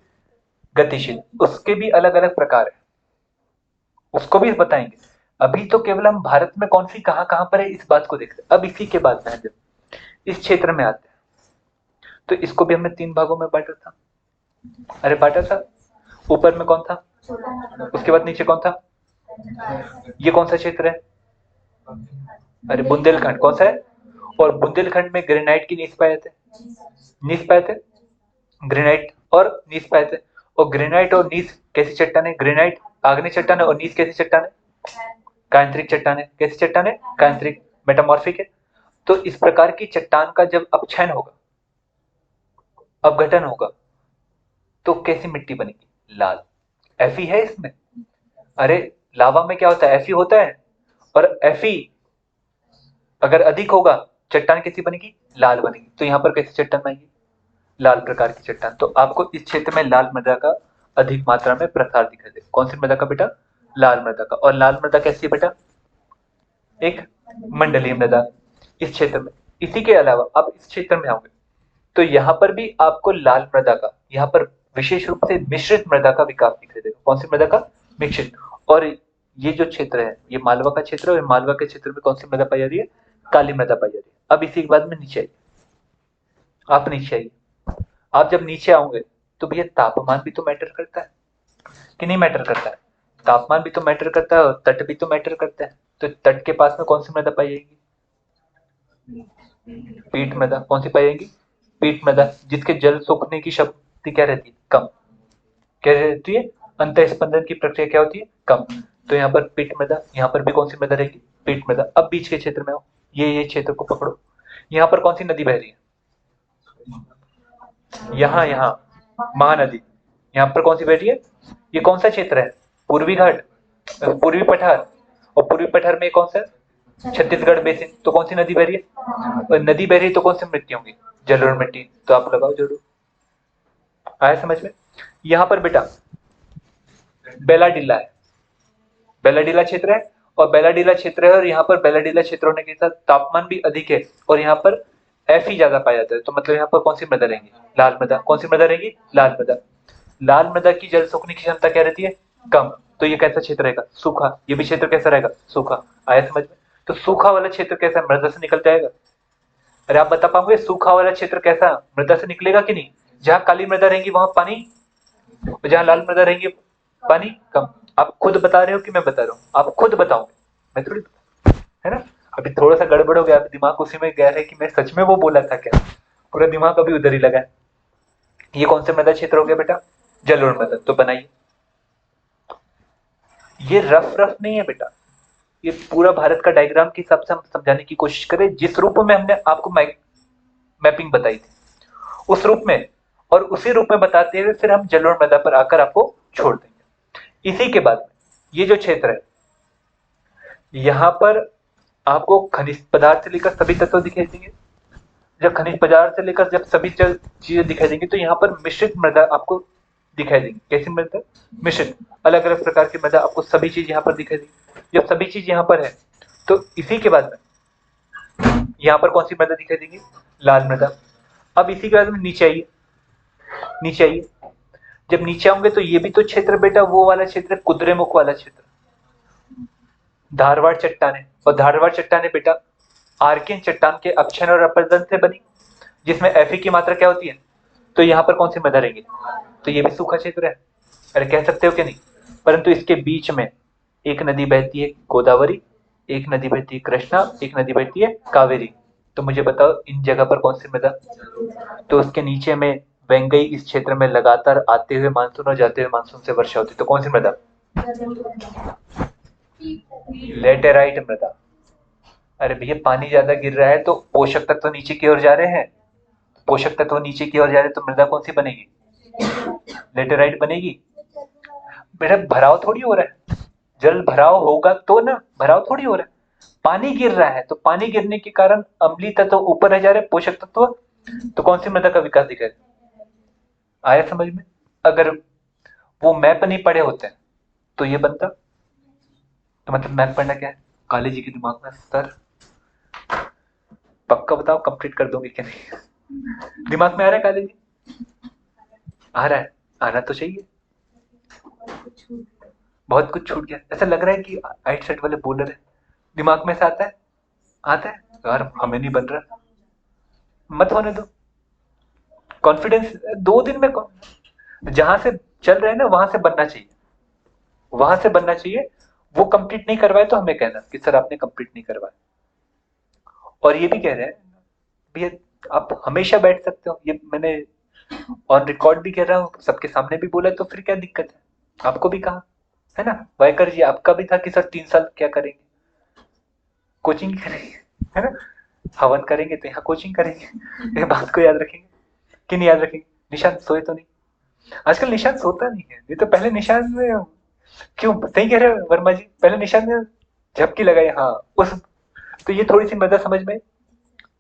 गतिशील। उसके भी अलग अलग प्रकार है, उसको भी बताएंगे। अभी तो केवल हम भारत में कौन सी कहां कहां पर है इस बात को देख रहे हैं। अब इसी के बाद में जब इस क्षेत्र में आते हैं तो इसको भी हमने 3 भागों में बांटा था। अरे बांटा था। ऊपर में कौन था? उसके बाद नीचे कौन था? ये कौन सा क्षेत्र है? अरे बुंदेलखंड। कौन सा है? और बुंदेलखंड में ग्रेनाइट की नीस पाए थे, नीस पाए थे, ग्रेनाइट और नीस पाए थे। और ग्रेनाइट और नीस कैसी चट्टान है? ग्रेनाइट आग्नेय चट्टान है और नीस कैसी चट्टान है? कायांतरिक चट्टान है। कैसी चट्टान है? कायांतरिक, मेटामॉर्फिक है। तो इस प्रकार की चट्टान का जब अपक्षयन होगा, अपघटन होगा, तो कैसी मिट्टी बनेगी? लाल। Fe है इसमें? अरे लावा में क्या होता है? Fe होता है, और Fe अगर अधिक होगा, चट्टान कैसी बनेगी? लाल बनेगी। तो यहाँ पर कैसी चट्टान बनेगी? लाल प्रकार की चट्टान। तो आपको इस क्षेत्र में लाल मृदा का अधिक मात्रा में प्रसार दिखाई दे। कौन सी मृदा का बेटा? लाल मृदा का। और लाल मृदा कैसी है बेटा? एक मंडलीय मृदा इस क्षेत्र में। इसी के अलावा आप इस क्षेत्र में आओगे तो यहाँ पर भी आपको लाल मृदा का, यहाँ पर विशेष रूप से मिश्रित मृदा का विकास दिखाई देगा। कौन सी मृदा का? मिश्रित। और ये जो क्षेत्र है, ये मालवा का क्षेत्र है, और मालवा के क्षेत्र में कौन सी मृदा पाई जा रही है? काली मृदा पाई जा रही है। अब इसी के बाद में नीचे आइए, आप नीचे आइए। आप जब नीचे आओगे तो भैया तापमान भी तो मैटर करता है कि नहीं मैटर करता है? तापमान भी तो मैटर करता है, और तट भी तो मैटर करता है। तो तट के पास में कौन सी मृदा पाई जाएगी? पीठ मृदा। कौन सी पाई जाएगी? पीठ मृदा, जिसके जल सोखने की शक्ति क्या रहती है? कम। क्या रहती है? अंतःस्पंदन की प्रक्रिया क्या होती है? कम। तो यहाँ पर पीठ मृदा, यहाँ पर भी कौन सी मृदा रहेगी? पीठ मृदा। अब बीच के क्षेत्र में आओ, ये क्षेत्र को पकड़ो। यहाँ पर कौन सी नदी बह रही है? यहाँ महानदी। यहाँ पर कौन सी बह रही है? ये कौन सा क्षेत्र है? पूर्वी घाट, पूर्वी पठार। और पूर्वी पठार में कौन सा? छत्तीसगढ़ बेसिन। तो कौन सी नदी बह रही है? और नदी बह रही है तो कौन सी मिट्टी होंगी? जलोढ़ मिट्टी। तो आप लगाओ जोड़ो। आया समझ में? यहाँ पर बेटा बेलाडीला है, बेलाडीला क्षेत्र है, और बेलाडीला क्षेत्र है, और यहाँ पर बेलाडीला क्षेत्र होने के साथ तापमान भी अधिक है, और यहाँ पर Fe ज्यादा पाया जाता है। तो मतलब यहाँ पर कौन सी मृदा रहेंगी? लाल मृदा। कौन सी मृदा रहेगी? लाल मृदा। लाल मृदा की जल सोखने की क्षमता क्या रहती है? कम। तो ये कैसा क्षेत्र रहेगा? सूखा। ये भी क्षेत्र कैसा रहेगा? सूखा। आया समझ में? तो सूखा वाला क्षेत्र कैसा? मृदा से निकल जाएगा। अरे आप बता पाओगे सूखा वाला क्षेत्र कैसा? मृदा से निकलेगा कि नहीं? जहाँ काली मृदा रहेंगी वहां पानी, जहाँ लाल मृदा रहेंगी पानी कम। आप खुद बता रहे हो कि मैं बता रहा हूँ? आप खुद बताओगे, मैं थोड़ी, है ना? अभी थोड़ा सा गड़बड़ हो गया, अभी दिमाग उसी में गया है कि मैं सच में वो बोला था क्या। पूरा दिमाग अभी उधर ही लगा है। ये कौन से मृदा क्षेत्र हो गया बेटा? जलोढ़ मृदा। तो बनाइए। ये रफ रफ नहीं है बेटा, ये पूरा भारत का डायग्राम के हिसाब से हम समझाने की कोशिश करें, जिस रूप में हमने आपको मैपिंग बताई थी उस रूप में, और उसी रूप में बताते हुए फिर हम जलोढ़ मृदा पर आकर आपको छोड़ देंगे। इसी के बाद ये जो क्षेत्र है, यहाँ पर आपको खनिज पदार्थ से लेकर सभी तत्व दिखाई देंगे। जब खनिज पदार्थ से लेकर जब सभी चीजें दिखाई देंगी, तो यहाँ पर मिश्रित मृदा आपको दिखाई देगी। कैसी मृदा? मिश्रित। अलग अलग प्रकार की मृदा, आपको सभी चीज यहाँ पर दिखाई देगी। जब सभी चीज यहाँ पर है, तो इसी के बाद में यहाँ पर कौन सी मृदा दिखाई देगी? लाल मृदा। अब इसी के बाद में नीचे आइए, नीचे आइए। जब नीचे आऊंगे तो ये भी तो क्षेत्र बेटा वो वाला क्षेत्र, कुद्रेमुख वाला क्षेत्र, धारवाड़ चट्टाने। और धारवाड़ चट्टाने बेटा आर्कियन चट्टान के अपक्षयन और अपरदन से बनी, जिसमें Fe की मात्रा क्या होती है? तो यहाँ पर कौन सी मृदा रहेंगी? तो ये भी सूखा क्षेत्र है। अरे कह सकते हो कि नहीं? परंतु इसके बीच में एक नदी बहती है गोदावरी, एक नदी बहती है कृष्णा, एक नदी बहती है कावेरी। तो मुझे बताओ इन जगह पर कौन सी मृदा? तो उसके नीचे में वेंगई इस क्षेत्र में लगातार आते हुए मानसून और जाते हुए मानसून से वर्षा होती है। तो कौन सी मृदा? लेटेराइट मृदा। अरे भैया पानी ज्यादा गिर रहा है तो पोषक तत्व तो नीचे की ओर जा रहे हैं, पोषक तत्व नीचे की ओर जा रहे हैं, तो मृदा कौन सी बनेगी? लेटेराइट बनेगी। बेटा भराव थोड़ी हो रहा है, जल भराव होगा तो ना, भराव थोड़ी हो रहा है। पानी गिर रहा है तो पानी गिरने के कारण अम्लीय तत्व ऊपर रह जा रहे हैं, पोषक तत्व। तो कौन सी मृदा का विकास दिखेगा? आया समझ में? अगर वो मैप नहीं पढ़े होते तो ये बनता। तो मतलब मैप पढ़ना क्या है? काली जी के दिमाग में सर पक्का बताओ कंप्लीट कर दोगे कि नहीं? दिमाग में आ रहा है काली जी? आ रहा है, आना तो चाहिए। बहुत कुछ छूट गया, ऐसा लग रहा है कि आइट सेट वाले बोलर है। दिमाग में से आता है, आता है यार हमें नहीं बन रहा, मत होने दो। कॉन्फिडेंस 2 दिन में जहां से चल रहे हैं ना वहां से बनना चाहिए, वहां से बनना चाहिए। वो कंप्लीट नहीं करवाए तो हमें कहना कि सर आपने कंप्लीट नहीं करवाया। और ये भी कह रहे हैं भैया आप हमेशा बैठ सकते हो, ये मैंने ऑन रिकॉर्ड भी कह रहा हूँ, सबके सामने भी बोला, तो फिर क्या दिक्कत है? आपको भी कहा है ना, वायकर जी आपका भी था कि सर 3 साल क्या करेंगे, कोचिंग करेंगे, है ना? हवन करेंगे तो यहाँ कोचिंग करेंगे। ये बात को याद रखेंगे कि नहीं याद रखेंगे? निशांत सोए तो नहीं? आजकल निशांत सोता नहीं है, ये तो पहले निशांत में क्यों, सही कह रहे हो वर्मा जी, पहले निशांत ने झपकी लगाई, हाँ उस, तो ये थोड़ी सी मजा समझ में।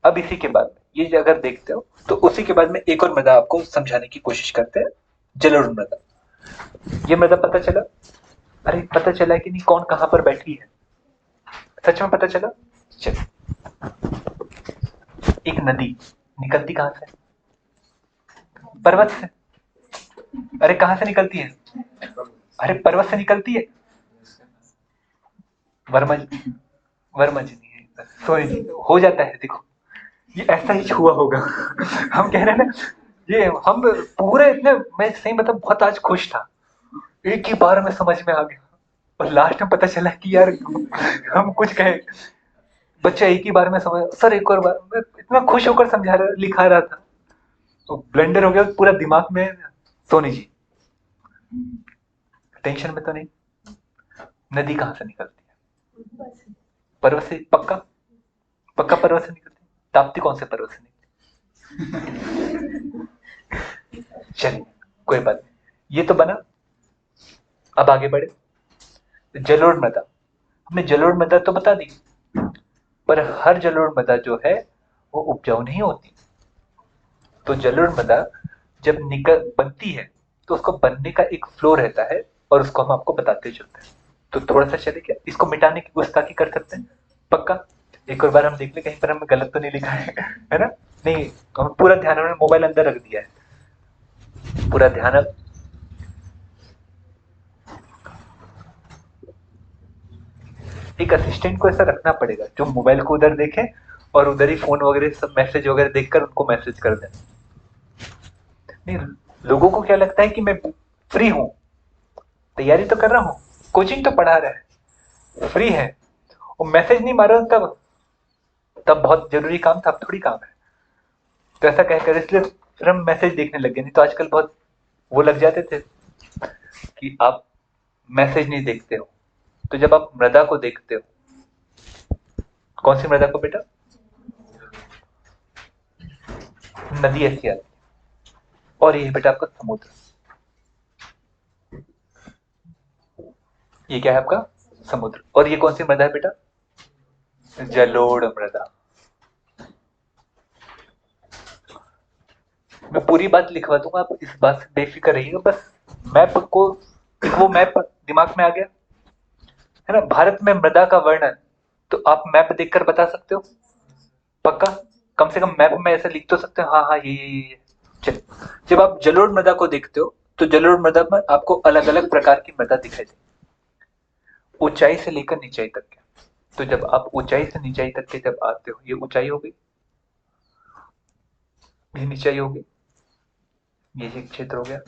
अब इसी के बाद ये अगर देखते हो तो उसी के बाद में एक और मृदा आपको समझाने की कोशिश करते हैं, जलोढ़ मृदा। ये मृदा पता चला? अरे पता चला कि नहीं कौन कहां पर बैठी है? सच में पता चला? चल, एक नदी निकलती कहां से? पर्वत से। अरे कहां से निकलती है? अरे पर्वत से निकलती है। वर्मा जी, वर्मा जी नहीं है, सोए जी, हो जाता है देखो, ये ऐसा ही हुआ होगा। हम कह रहे हैं ना, ये हम पूरे इतने, मैं सही मतलब बहुत आज खुश था, एक ही बार में समझ में आ गया, और लास्ट में पता चला कि यार हम कुछ कहे, बच्चा एक ही बार में समझ, सर एक और बार, मैं इतना खुश होकर समझा रहा लिखा रहा था, तो ब्लेंडर हो गया पूरा दिमाग में। सोनी जी टेंशन में तो नहीं? नदी कहां से निकलती है? पर्वत से, पक्का? पक्का पर्वत से निकलती है? ताप्ती कौन से पर्वत से निकलती? चलिए कोई बात नहीं, ये तो बना। अब आगे बढ़े, जलोढ़ मृदा, हमने जलोढ़ मृदा तो बता दी, पर हर जलोढ़ मृदा जो है वो उपजाऊ नहीं होती। तो जलोढ़ मृदा जब निकल बनती है तो उसको बनने का एक फ्लो रहता है, और उसको हम आपको बताते चलते हैं। तो थोड़ा सा चले क्या, इसको मिटाने की गुस्ताखी कर सकते हैं? पक्का? एक और बार हम देख ले कहीं पर हमने गलत तो नहीं लिखा है ना? नहीं, तो हम पूरा ध्यान, हमने मोबाइल अंदर रख दिया है, पूरा ध्यान अब, एक असिस्टेंट को ऐसा रखना पड़ेगा जो मोबाइल को उधर देखे और उधर ही फोन वगैरह सब मैसेज वगैरह देखकर उनको मैसेज कर दे। नहीं, लोगों को क्या लगता है कि मैं फ्री हूं, तैयारी तो कर रहा हूँ, कोचिंग तो पढ़ा रहा है, फ्री है, वो मैसेज नहीं मारा तब, तब बहुत जरूरी काम था, अब थोड़ी काम है। तो ऐसा कहकर इसलिए फिर हम मैसेज देखने लग गए, नहीं तो आजकल बहुत वो लग जाते थे कि आप मैसेज नहीं देखते हो। तो जब आप मृदा को देखते हो, कौन सी मृदा को बेटा? नदी ऐसी आती है, और ये है बेटा आपका समुद्र, ये क्या है आपका? समुद्र। और ये कौन सी मृदा है बेटा? जलोढ़ मृदा। मैं पूरी बात लिखवा दूंगा, आप इस बात से बेफिक्र रहिएगा, बस मैप को, वो मैप दिमाग में आ गया है ना? भारत में मृदा का वर्णन तो आप मैप देखकर बता सकते हो? पक्का? कम से कम मैप में ऐसा लिख तो सकते हो, हाँ हाँ ये। चलिए, जब आप जलोढ़ मृदा को देखते हो तो जलोढ़ मृदा में आपको अलग अलग प्रकार की मृदा दिखाई देती, ऊंचाई से लेकर निचाई तक के। तो जब आप ऊंचाई से निचाई तक के जब आते हो, ये ऊंचाई हो गई, ये निचाई हो गई, ये एक क्षेत्र हो गया,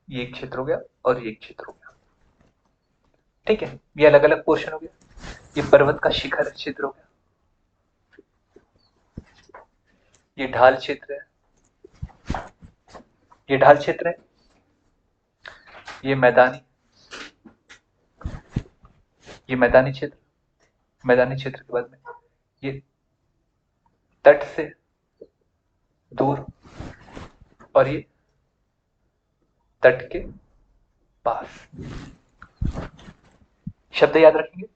ये एक क्षेत्र हो गया, और ये एक क्षेत्र हो गया। ठीक है, ये अलग अलग पोर्शन हो गया। ये पर्वत का शिखर क्षेत्र हो गया, ये ढाल क्षेत्र है, ये ढाल क्षेत्र है, ये मैदानी, ये मैदानी क्षेत्र, मैदानी क्षेत्र के बाद में ये तट से दूर, और ये तट के पास। शब्द याद रखेंगे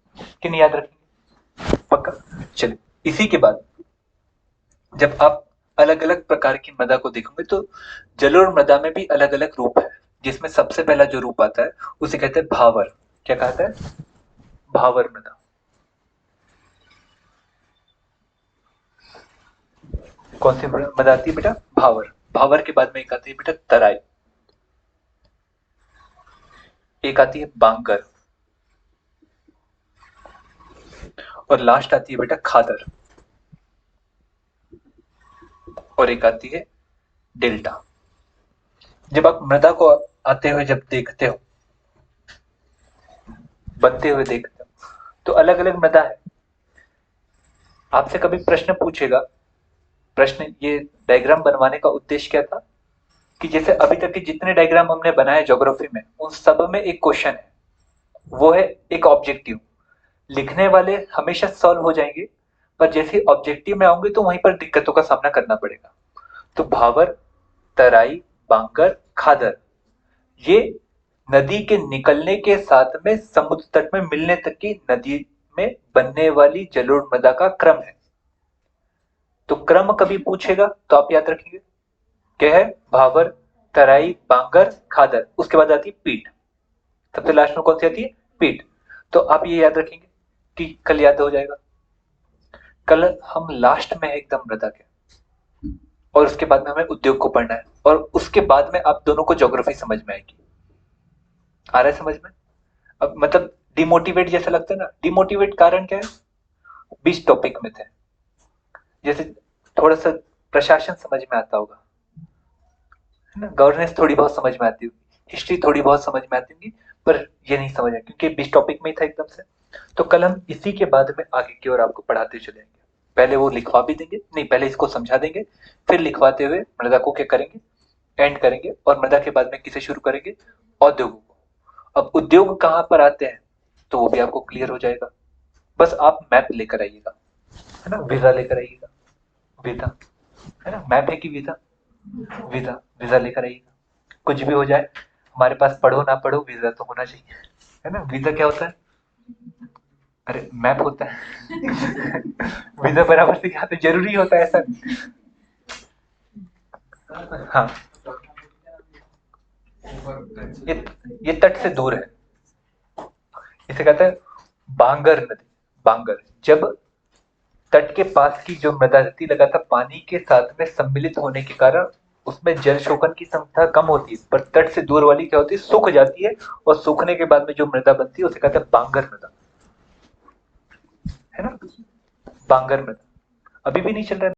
कि नहीं याद रखेंगे? पक्का? चलिए, इसी के बाद जब आप अलग अलग प्रकार की मृदा को देखोगे तो जलोढ़ मृदा में भी अलग अलग रूप है, जिसमें सबसे पहला जो रूप आता है उसे कहते हैं भावर। क्या कहता है? भावर मृदा। कौन सी मृदा आती है बेटा? भावर। भावर के बाद में एक आती है बेटा तराई, एक आती है बांगर, और लास्ट आती है बेटा खादर, और एक आती है डेल्टा। जब आप मृदा को आते हुए जब देखते हो, बनते हुए देखते हो, तो अलग अलग मृदा है। आपसे कभी प्रश्न पूछेगा, प्रश्न, ये डायग्राम बनवाने का उद्देश्य क्या था कि जैसे अभी तक के जितने डायग्राम हमने बनाए ज्योग्राफी में, उन सब में एक क्वेश्चन है, वो है एक ऑब्जेक्टिव। लिखने वाले हमेशा सॉल्व हो जाएंगे, पर जैसे ऑब्जेक्टिव में आऊंगे तो वहीं पर दिक्कतों का सामना करना पड़ेगा। तो भावर, तराई, बांगर, खादर, ये नदी के निकलने के साथ में समुद्र तट में मिलने तक की नदी में बनने वाली जलोढ़ मृदा का क्रम है। तो क्रम कभी पूछेगा तो आप याद रखेंगे क्या है, भावर, तराई, बांगर, खादर, उसके बाद आती है पीठ। सबसे लास्ट में कौन सी आती है, पीठ। तो आप ये याद रखेंगे कि कल याद हो जाएगा। कल हम लास्ट में है एकदम मृदा के, और उसके बाद में हमें उद्योग को पढ़ना है, और उसके बाद में आप दोनों को ज्योग्राफी समझ में आएगी। आ रहा है समझ में? अब मतलब डिमोटिवेट जैसा लगता है ना, डिमोटिवेट कारण क्या है, 20 टॉपिक में थे। जैसे थोड़ा सा प्रशासन समझ में आता होगा, है ना, गवर्नेंस थोड़ी बहुत समझ में आती होगी, हिस्ट्री थोड़ी बहुत समझ में आती होगी, पर ये नहीं समझ आया क्योंकि 20 टॉपिक में ही था एकदम से। तो कल हम इसी के बाद में आगे की ओर आपको पढ़ाते चलेंगे। पहले वो लिखवा भी देंगे, नहीं पहले इसको समझा देंगे, फिर लिखवाते हुए मृदा को क्या करेंगे, एंड करेंगे, और मृदा के बाद में किसे शुरू करेंगे, औद्योगों को। अब उद्योग कहाँ पर आते हैं तो वो भी आपको क्लियर हो जाएगा। बस आप मैप लेकर आइएगा, है ना, वीजा लेकर आइएगा, वीजा, है ना, मैप है कि वीजा, वीजा, वीजा लेकर आइएगा। कुछ भी हो जाए हमारे पास, पढ़ो ना पढ़ो वीजा तो होना चाहिए, है ना। वीजा क्या होता है, अरे मैप होता है वीजा बराबर से यहाँ पे जरूरी होता है ऐसा। हाँ, ये ये तट से दूर है, इसे कहते हैं बांगर नदी। बांगर, जब तट के पास की जो मृदा रहती लगातार पानी के साथ में सम्मिलित होने के कारण उसमें जल शोषण की संख्या कम होती है, पर तट से दूर वाली क्या होती है, सूख जाती है, और सूखने के बाद में जो मृदा बनती है उसे कहते हैं बांगर मृदा, है ना, बांगर मृदा। अभी भी नहीं चल रहा है।